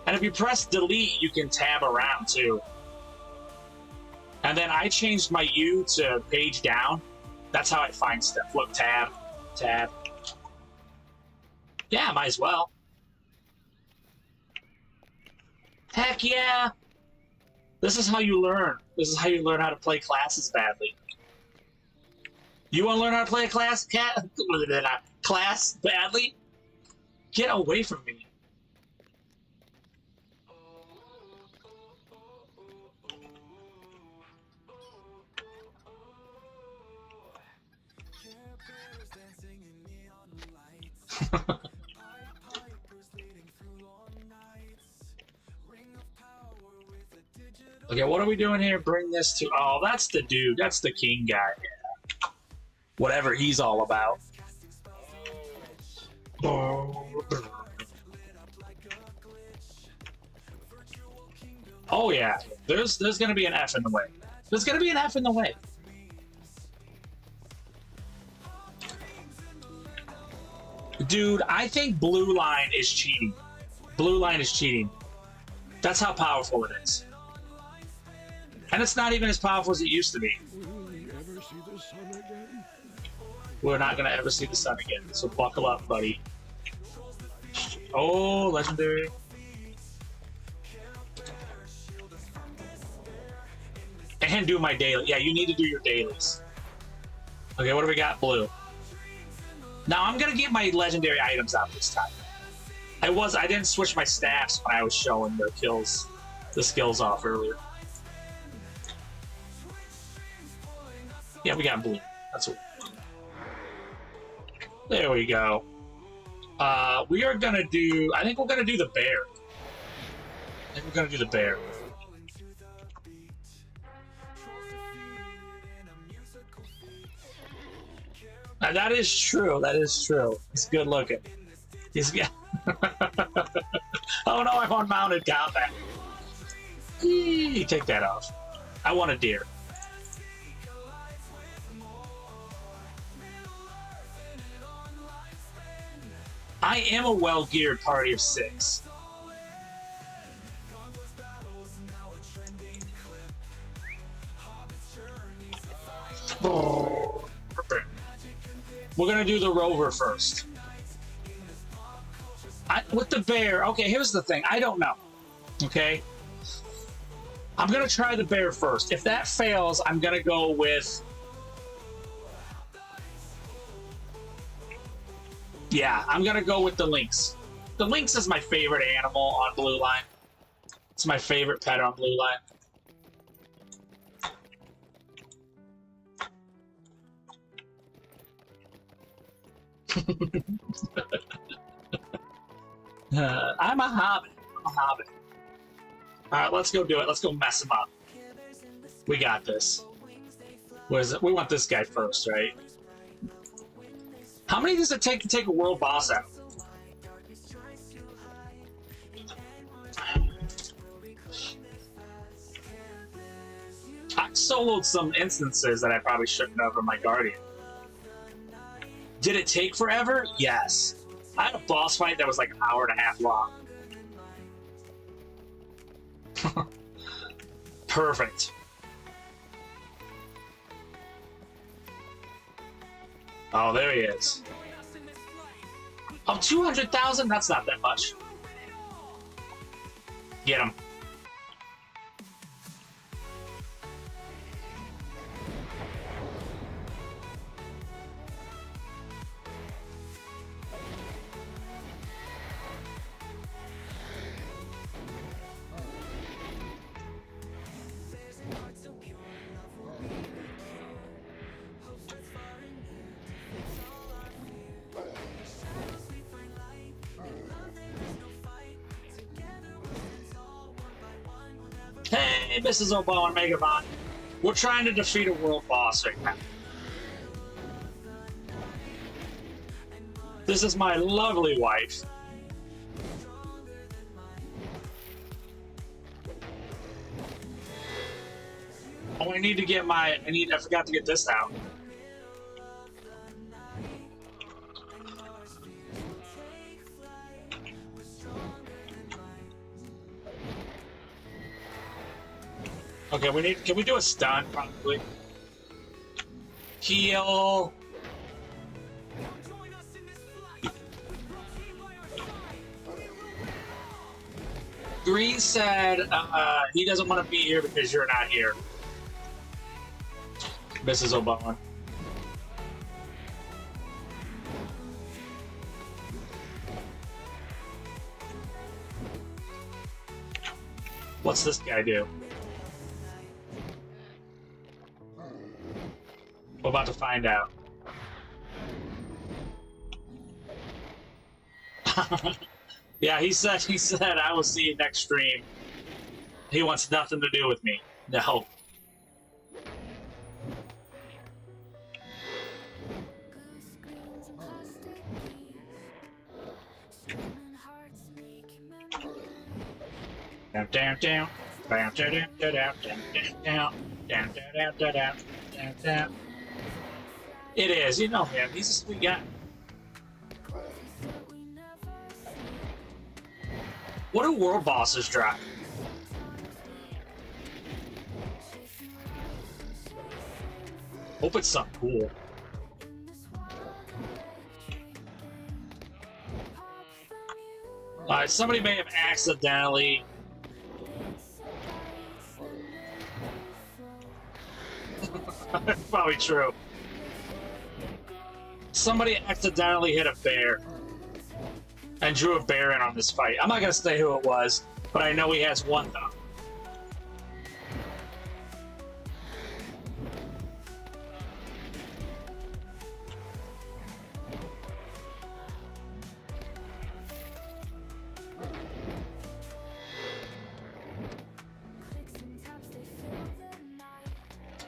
And if you press delete, you can tab around, too. And then I changed my U to page down. That's how I find stuff. Look, tab, tab. Yeah, might as well. Heck yeah! This is how you learn. This is how you learn how to play classes badly. You want to learn how to play a class badly? Get away from me. Okay, what are we doing here? Bring this to... Oh, that's the dude. That's the king guy. Yeah. Whatever he's all about. Oh, yeah. There's going to be an F in the way. There's going to be an F in the way. Dude, I think blue line is cheating. Blue line is cheating. That's how powerful it is. And it's not even as powerful as it used to be. Will we ever see the sun again? We're not going to ever see the sun again. So buckle up, buddy. Oh, legendary. And do my daily. Yeah, you need to do your dailies. Okay, what do we got? Blue. Now I'm gonna get my legendary items out this time. I didn't switch my staffs when I was showing the skills off earlier. Yeah, we got blue. That's what. There we go. We are gonna do. I think we're gonna do the bear. I think we're gonna do the bear. Now, that is true. That is true. He's good looking. He's got. Oh no, I'm on mounted combat. Eee, take that off. I want a deer. I am a well-geared party of 6. Perfect. We're gonna do the rover first. With the bear, okay, here's the thing. I don't know. Okay? I'm gonna try the bear first. If that fails, I'm gonna go with... Yeah, I'm gonna go with the lynx. The lynx is my favorite animal on Blue Line. It's my favorite pet on Blue Line. I'm a hobbit. Alright, let's go do it. Let's go mess him up. We got this. Where's it? We want this guy first, right? How many does it take to take a world boss out? I soloed some instances that I probably shouldn't have in my Guardian. Did it take forever? Yes. I had a boss fight that was like an hour and a half long. Perfect. Oh, there he is. Oh, 200,000? That's not that much. Get him. Hey, Mrs. OBowen, Megabot. We're trying to defeat a world boss right now. This is my lovely wife. Oh, I need to get my... I forgot to get this out. Okay, we need... Can we do a stun, probably? Heal... Green said he doesn't want to be here because you're not here. Mrs. OBowen. What's this guy do? We're about to find out. Yeah, he said I will see you next stream. He wants nothing to do with me. No. Down, down, down, down, down, down, down, down, down, down, down, down, down, down. It is, you know him. He's a sweet guy. What do world bosses drop? Hope it's something cool. Alright, somebody may have accidentally... Probably true. Somebody accidentally hit a bear and drew a bear in on this fight. I'm not gonna say who it was, but I know he has one thumb.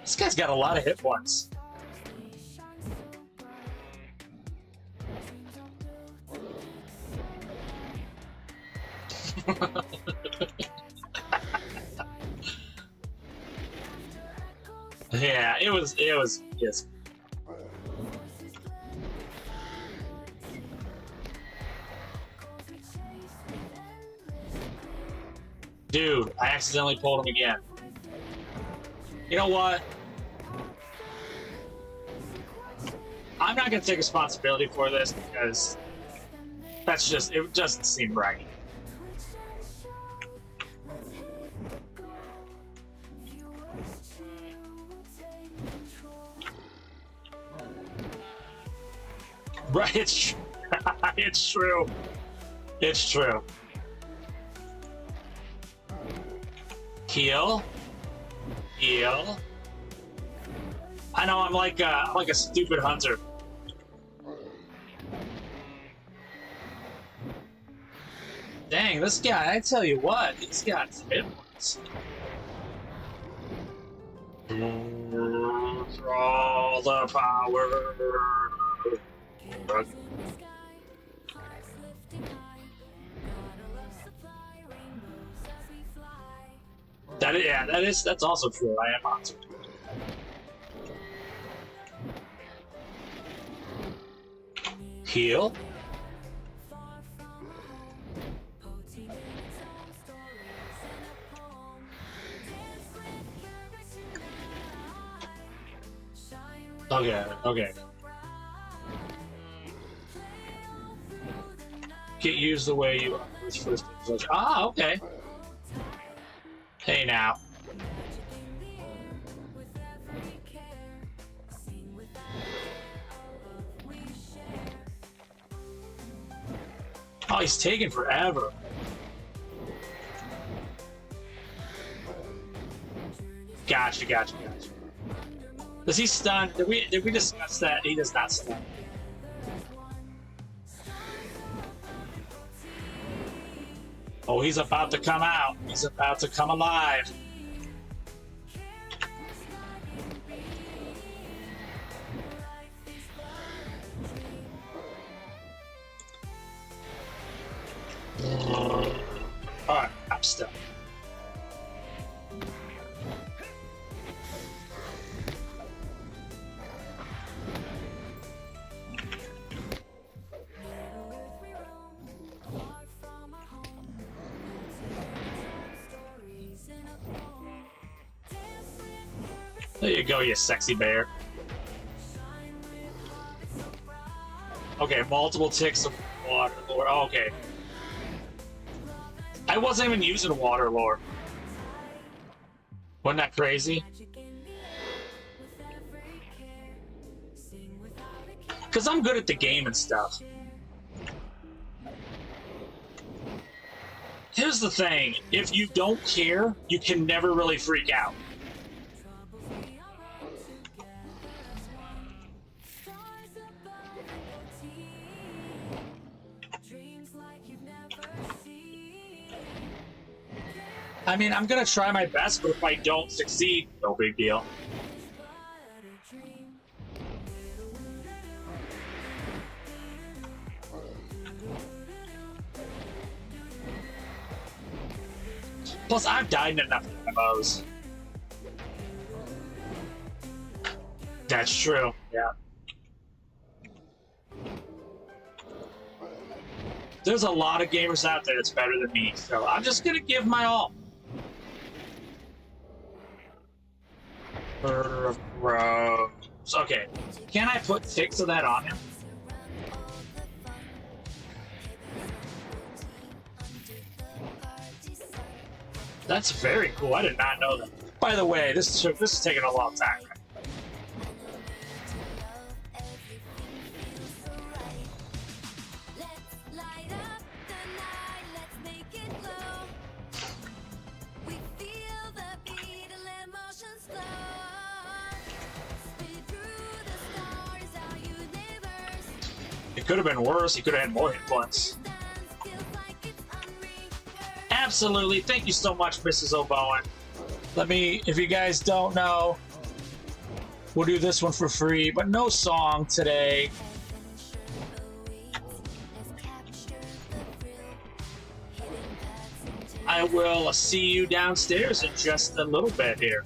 This guy's got a lot of hit points. Yeah, it was, yes. Dude, I accidentally pulled him again. You know what? I'm not gonna take responsibility for this because that's just, it doesn't seem right. Right, it's it's true. It's true. Heal. Heal. I know I'm like a stupid hunter. Dang, this guy, I tell you what, he's got hit points. All the power. That is, yeah, that's also true. I am on to it. Heal. Okay, okay. Get used the way you are. Ah, okay. Hey now. Oh, he's taking forever. Gotcha, gotcha, gotcha. Does he stun? Did we discuss that? He does not stun. Oh, he's about to come out. He's about to come alive. Alright, I'm stuck. There you go, you sexy bear. Okay, multiple ticks of water lore. Oh, okay. I wasn't even using water lore. Wasn't that crazy? Because I'm good at the game and stuff. Here's the thing, if you don't care, you can never really freak out. I mean, I'm gonna try my best, but if I don't succeed, no big deal. Plus, I've died in enough MMOs. That's true, yeah. There's a lot of gamers out there that's better than me, so I'm just gonna give my all. Murder of Crows. Okay, can I put ticks of that on him? That's very cool. I did not know that. By the way, this is taking a long time. It could have been worse. He could have had more hit points. Absolutely. Thank you so much, Mrs. OBowen. Let me, if you guys don't know, we'll do this one for free, but no song today. I will see you downstairs in just a little bit here.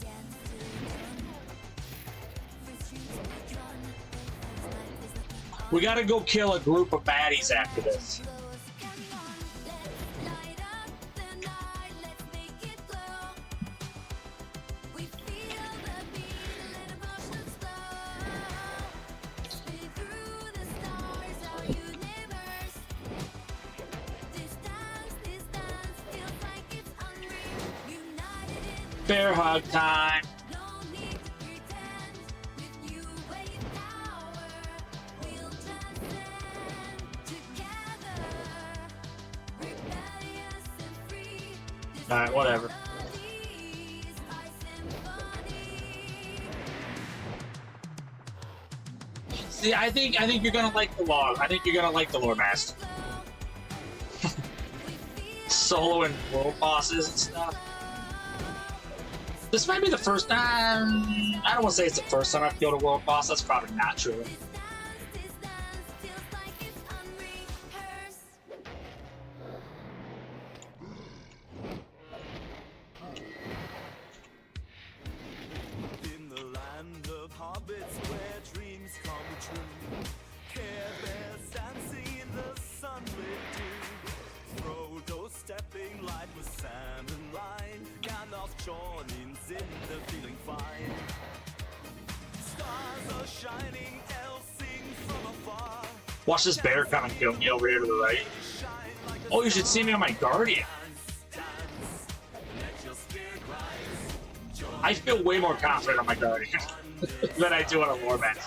We gotta go kill a group of baddies after this. Bear hug time. Alright, whatever. See, I think you're gonna like the lore. I think you're gonna like the lore master. Solo and world bosses and stuff. This might be the first time. I don't want to say it's the first time I've killed a world boss. That's probably not true. In the land of hobbits where dreams come true, Care Bears dancing in the sunlit dew, Frodo stepping light with Sam and line, Gandalf journey's in the feeling fine. Stars are shining, elves sing from afar. Watch this bear come and kill me over here to the right. Oh, you should see me on my Guardian. I feel way more confident on my Guardian than I do on a lore match.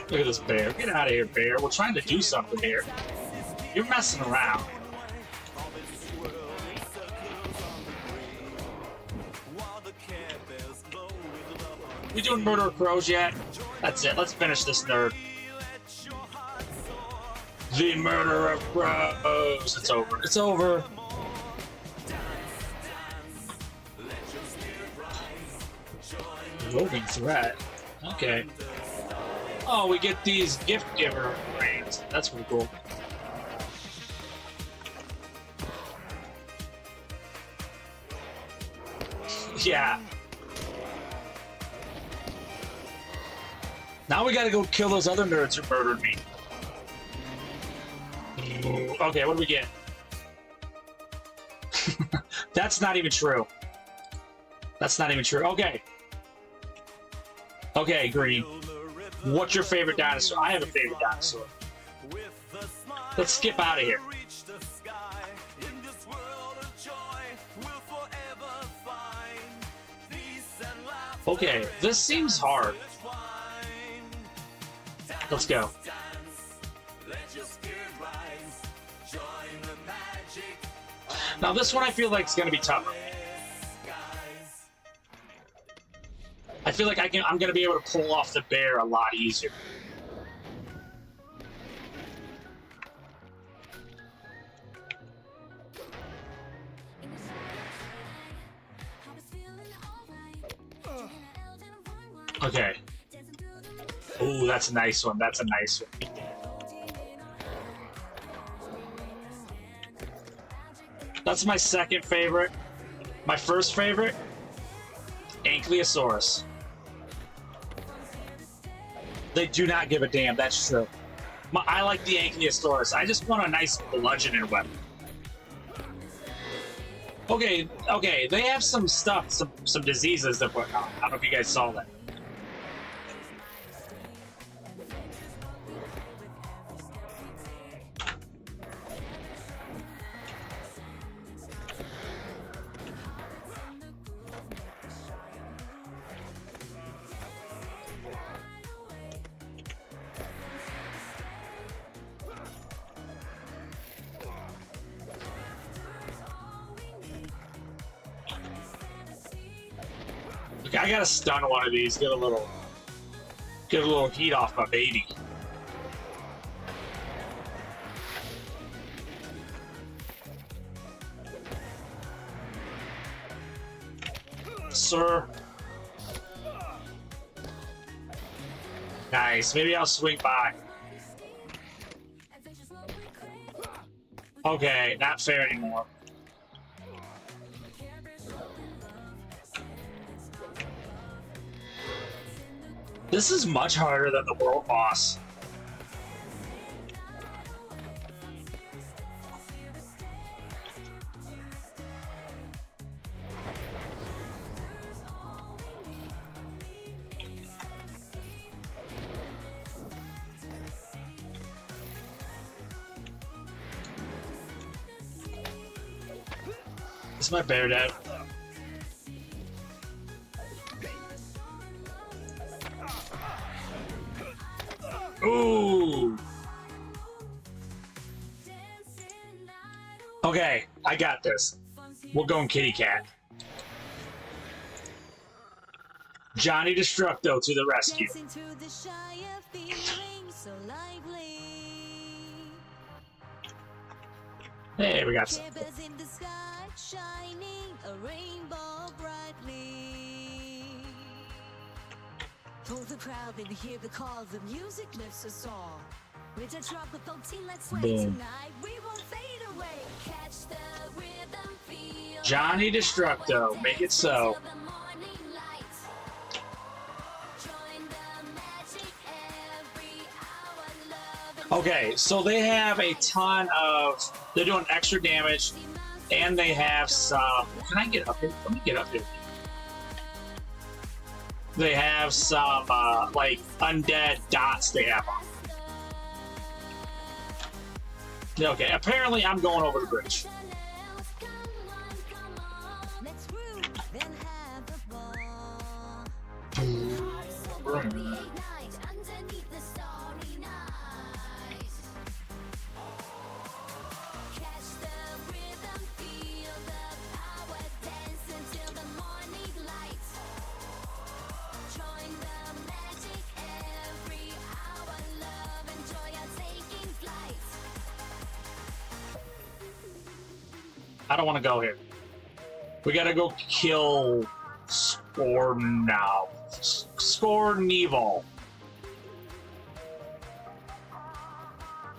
Look at this bear. Get out of here, bear. We're trying to do something here. You're messing around. We doing Murder of Crows yet? That's it. Let's finish this nerd. The Murder of Crows. It's over. It's over. Roving threat. Okay. Oh, we get these gift giver rings. That's pretty cool. Yeah. Now we gotta go kill those other nerds who murdered me. Okay, what do we get? That's not even true. That's not even true. Okay. Okay, Green. What's your favorite dinosaur? I have a favorite dinosaur. Let's skip out of here. Okay, this seems hard. Let's go. Now this one I feel like is going to be tougher. I feel like I'm going to be able to pull off the bear a lot easier. Okay. Ooh, that's a nice one. That's a nice one. That's my second favorite. My first favorite, Ankylosaurus. They do not give a damn. That's true. I like the Ankylosaurus. I just want a nice bludgeoning weapon. Okay, okay. They have some stuff, some diseases that put on. I don't know if you guys saw that. I gotta stun one of these, get a little heat off my baby. Sir. Nice, maybe I'll swing by. Okay, not fair anymore. This is much harder than the world boss. Is my bear dead? Ooh. Okay, I got this. We're going kitty cat. Johnny Destructo to the rescue. Hey, we got some. Hold the crowd and hear the call. The music lifts us all. With a drop of Poteen, let's sway tonight. We won't fade away. Catch the rhythm, feel Johnny Destructo, make it so. Okay, so they have a ton of. They're doing extra damage, and they have some. Can I get up here? Let me get up here. They have some, like, undead dots they have on. Okay, apparently I'm going over the bridge. I don't want to go here. We gotta go kill Scorneval.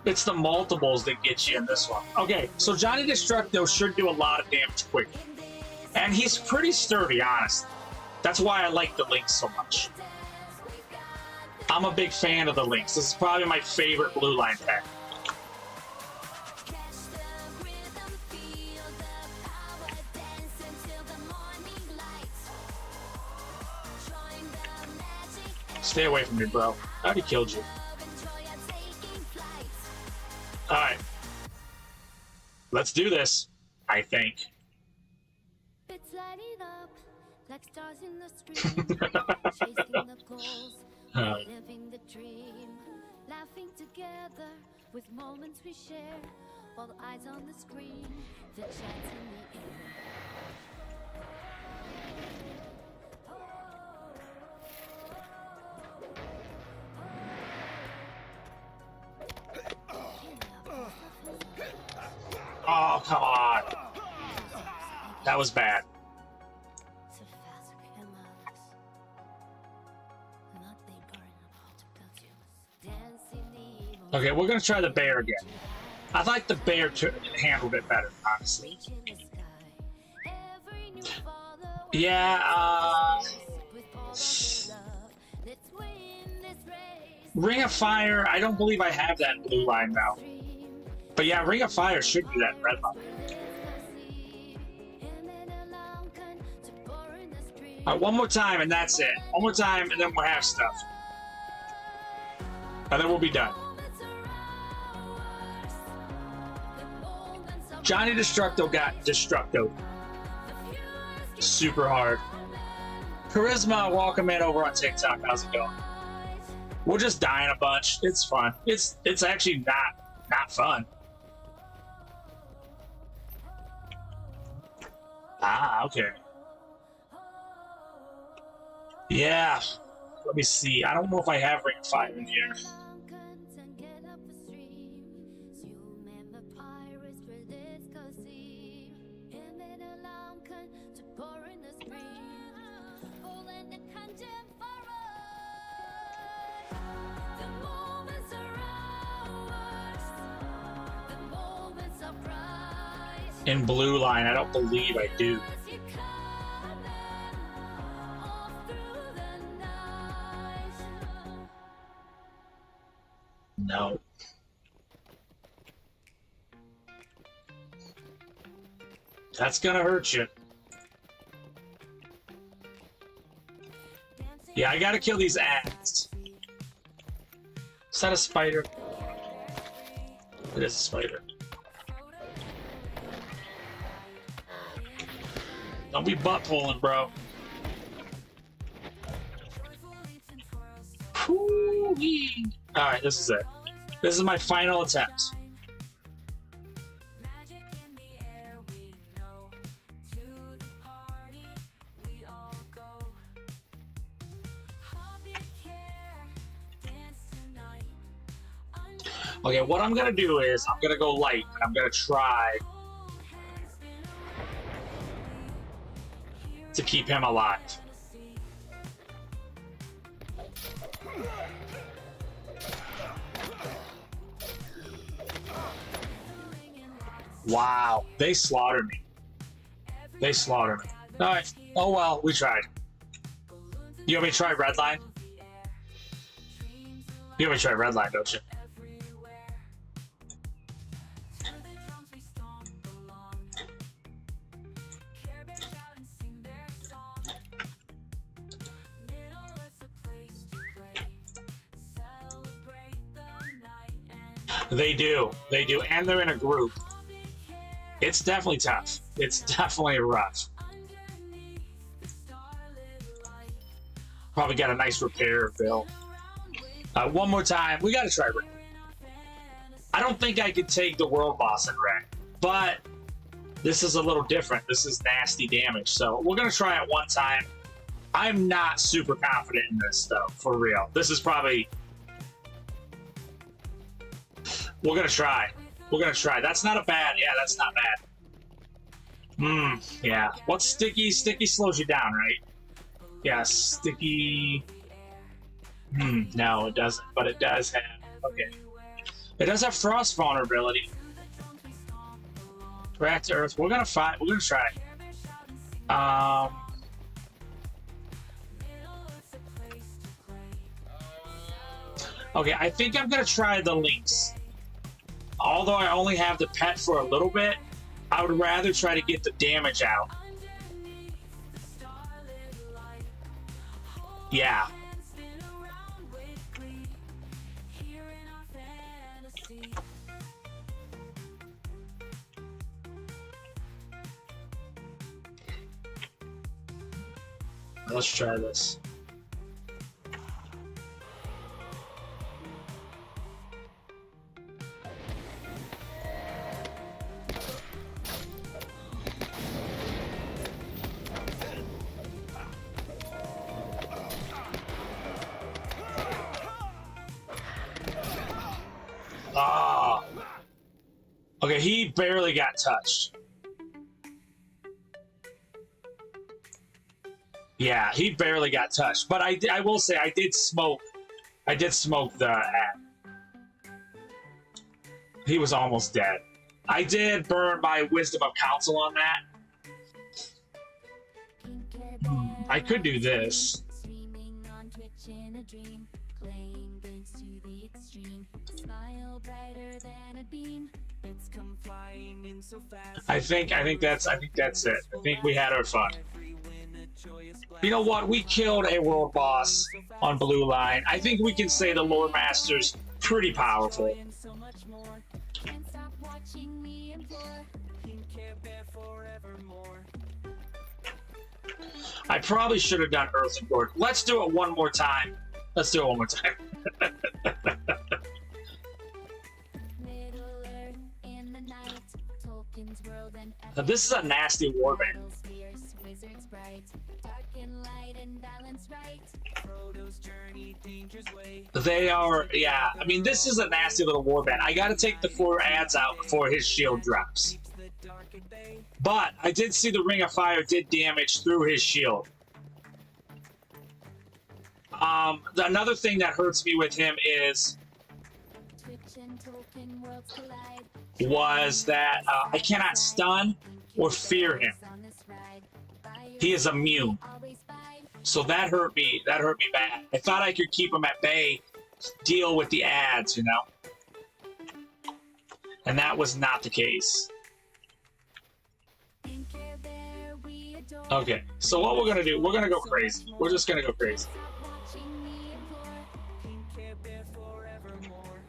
It's the multiples that get you in this one. Okay, so Johnny Destructo should do a lot of damage quick. And he's pretty sturdy, honestly. That's why I like the Lynx so much. I'm a big fan of the Lynx. This is probably my favorite blue line pack. Stay away from me, bro. I already killed you. Alright. Let's do this, I think. It's lighting up like stars in the street, chasing the goals, living the dream, laughing together with moments we share, while eyes on the screen, the chance in the air. Oh, come on. That was bad. Okay, we're gonna try the bear again. I like the bear to handle it better, honestly. Yeah, Ring of Fire, I don't believe I have that in blue line now. But yeah, Ring of Fire should be that in red line. Alright, one more time and that's it. One more time and then we'll have stuff. And then we'll be done. Johnny Destructo got Destructo. Super hard. Charisma, welcome in over on TikTok. How's it going? We're just dying a bunch. It's fun. It's actually not fun. Ah, okay. Yeah. Let me see. I don't know if I have Ring of Fire in here. In blue line, I don't believe I do. No. That's gonna hurt you. Yeah, I gotta kill these ants. Is that a spider? It is a spider. Don't be butt pulling, bro. Alright, this is it. This is my final attempt. Okay, what I'm gonna do is I'm gonna go light and I'm gonna try to keep him alive. Wow, they slaughtered me. They slaughtered me. All right. Oh well, we tried. You want me to try red line? You want me to try red line, don't you? They do, and they're in a group. It's definitely tough. It's definitely rough. Probably got a nice repair bill. One more time, we gotta try red. I don't think I could take the world boss in red, but this is a little different. This is nasty damage, so we're gonna try it one time. I'm not super confident in this, though, for real. This is probably... We're gonna try. We're gonna try. That's not a bad. Yeah, that's not bad. Yeah. What's sticky? Sticky slows you down, right? Yeah, sticky. No, it doesn't. But it does have. Okay. It does have frost vulnerability. Back to Earth. We're gonna fight. We're gonna try. Okay, I think I'm gonna try the Lynx. Although I only have the pet for a little bit, I would rather try to get the damage out. Yeah. Let's try this. Ah. Okay, he barely got touched. Yeah, he barely got touched. But I will say I did smoke the ad. He was almost dead. I did burn my Wisdom of Counsel on that. I could do this. Playing games to the extreme. Smile brighter than a beam. It's come flying in so fast. I think that's it. I think we had our fun. You know what? We killed a world boss on Blue Line. I think we can say the Lore Master's pretty powerful. And so much more. Can't stop watching me implore. Pink Care Bear forevermore. I probably should have done Earth and Gord. Let's do it one more time. Let's do it one more time. Middle Earth in the night. Tolkien's world and Now, this is a nasty warband. battles fierce, wizards bright. Dark and light and balance right. Frodo's journey, danger's way. They are, yeah. I mean, this is a nasty little warband. I gotta take the 4 ads out before his shield drops. The dark at bay. But I did see the Ring of Fire did damage through his shield. Another thing that hurts me with him is Twitch and Tolkien worlds collide. was that I cannot stun or fear him. On this ride. By your He is immune. always bide. So that hurt me. That hurt me bad. I thought I could keep him at bay, deal with the ads, you know. And that was not the case. Pink Care Bear we adore. Okay, so what we're gonna do, we're gonna go crazy. We're just gonna go crazy. Stop watching me implore. Pink Care Bear forevermore.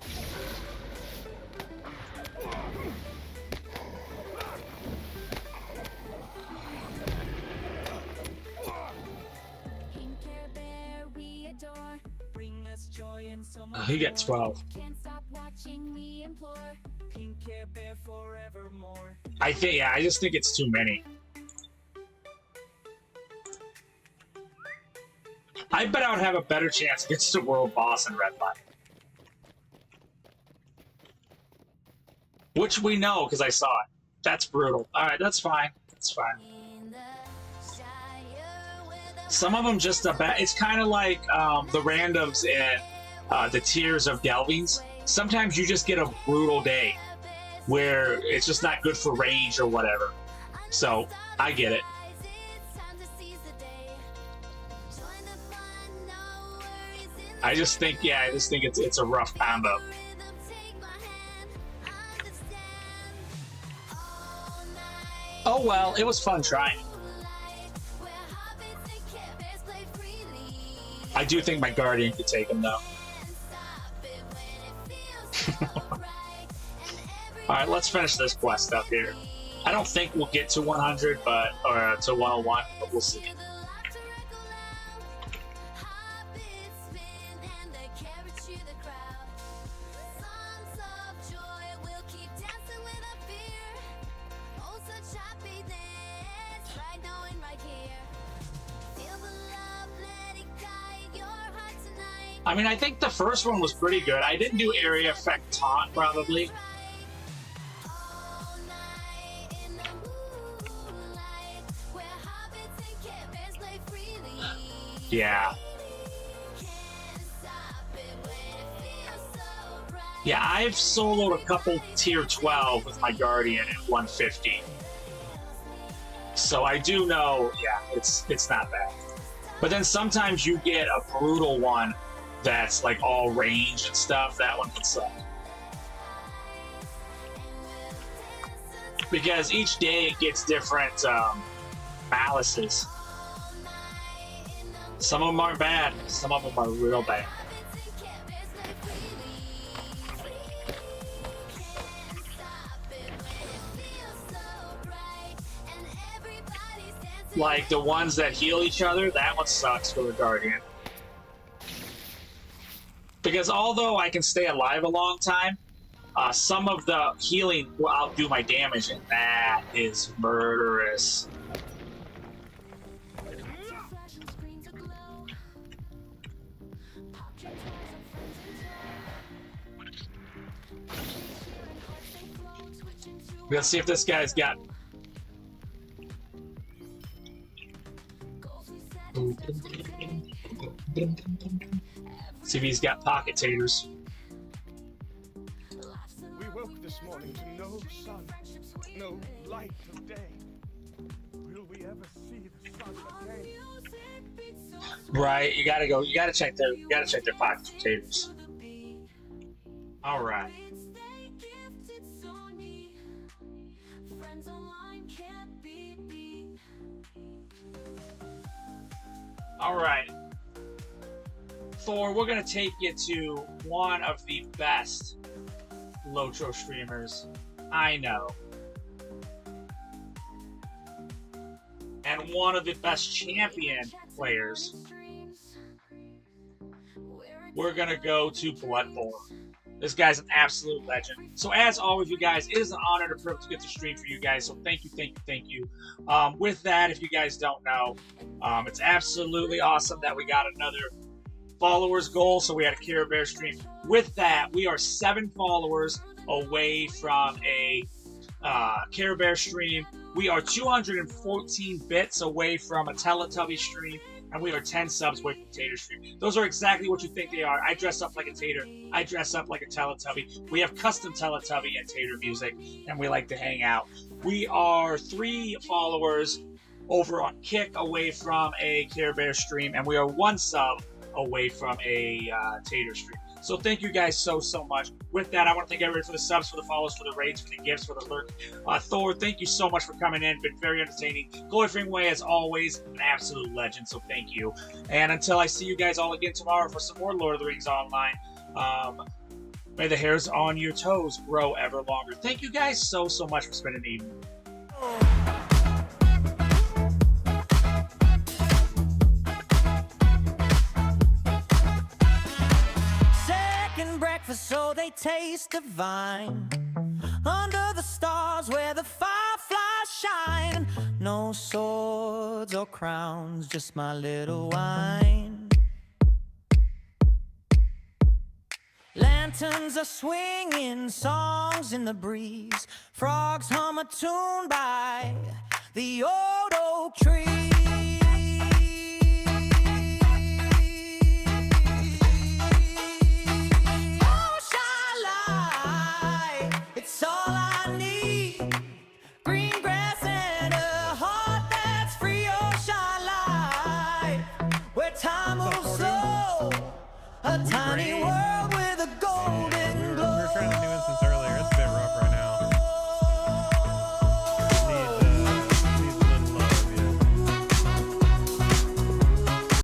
Pink Care Bear we adore. Bring us joy and so much He got more. 12. Can't stop watching me implore. Pink Care Bear forevermore. I think, yeah, I just think it's too many. I bet I would have a better chance against the world boss in Red Line. Which we know because I saw it. That's brutal. Alright, that's fine. That's fine. In the Shire where the Some of them just a bad. It's kind of like the randoms in the Tears of Delvings. Sometimes you just get a brutal day where it's just not good for range or whatever. So, I get it. it's time to seize the day. Join the fun, no worries in I just think, yeah, I just think it's a rough combo. rhythm. Take my hand, understand. All night Oh well, it was fun trying. moonlight, where hobbits and Care Bears play freely. I do think my Guardian could take him though. Can't stop it when it feels so right. And Alright, let's finish this quest up here. I don't think we'll get to 100, but or to 101, but we'll see. the laughter echo loud. Hobbits spin and the carrots cheer the crowd. Songs of joy will keep dancing without fear. Oh, such happiness, right now and right here. Feel the love, let it guide your heart tonight. I mean, I think the first one was pretty good. I didn't do area effect taunt probably. All night in the moonlight, where hobbits and Care Bears play freely. Yeah. Can't stop it when it feels so right. Yeah, I've soloed a couple tier 12 with my Guardian at 150. So I do know, yeah, it's not bad. But then sometimes you get a brutal one that's like all range and stuff. That one can suck. Because each day it gets different malices. Some of them aren't bad. Some of them are real bad. Like the ones that heal each other, that one sucks for the Guardian. Because although I can stay alive a long time, some of the healing will outdo my damage, and that is murderous. Let's see if this guy's got. See if he's got pocket taters. We woke this morning to no sun, no light of day. Will we ever see the sun again? Right, you gotta go. You gotta check their pockets for taters. All right. All right. Thor, we're gonna take you to one of the best LOTRO streamers I know. And one of the best champion players. We're gonna go to Bloodborne. This guy's an absolute legend. So as always, you guys, it is an honor and a privilege to get to stream for you guys. So thank you, thank you, thank you. With that, if you guys don't know, it's absolutely awesome that we got another followers goal. So we had a Care Bear stream. With that, we are 7 followers away from a Care Bear stream. We are 214 bits away from a Teletubby stream. And we are 10 subs away from Tater stream. Those are exactly what you think they are. I dress up like a Tater. I dress up like a Teletubby. We have custom Teletubby and Tater music, and we like to hang out. We are 3 followers over on Kick away from a Care Bear stream, and we are 1 sub away from a Tater stream. So thank you guys so much. With that, I want to thank everybody for the subs, for the follows, for the raids, for the gifts, for the lurk. Thor, thank you so much for coming in. Been very entertaining. Glory Way, as always, an absolute legend, so thank you. And until I see you guys all again tomorrow for some more Lord of the Rings Online, may the hairs on your toes grow ever longer. Thank you guys so much for spending the evening. So they taste divine under the stars where the fireflies shine. No swords or crowns, just my little wine. Lanterns are swinging, songs in the breeze. Frogs hum a tune by the old oak tree. Time moves slow, a tiny world.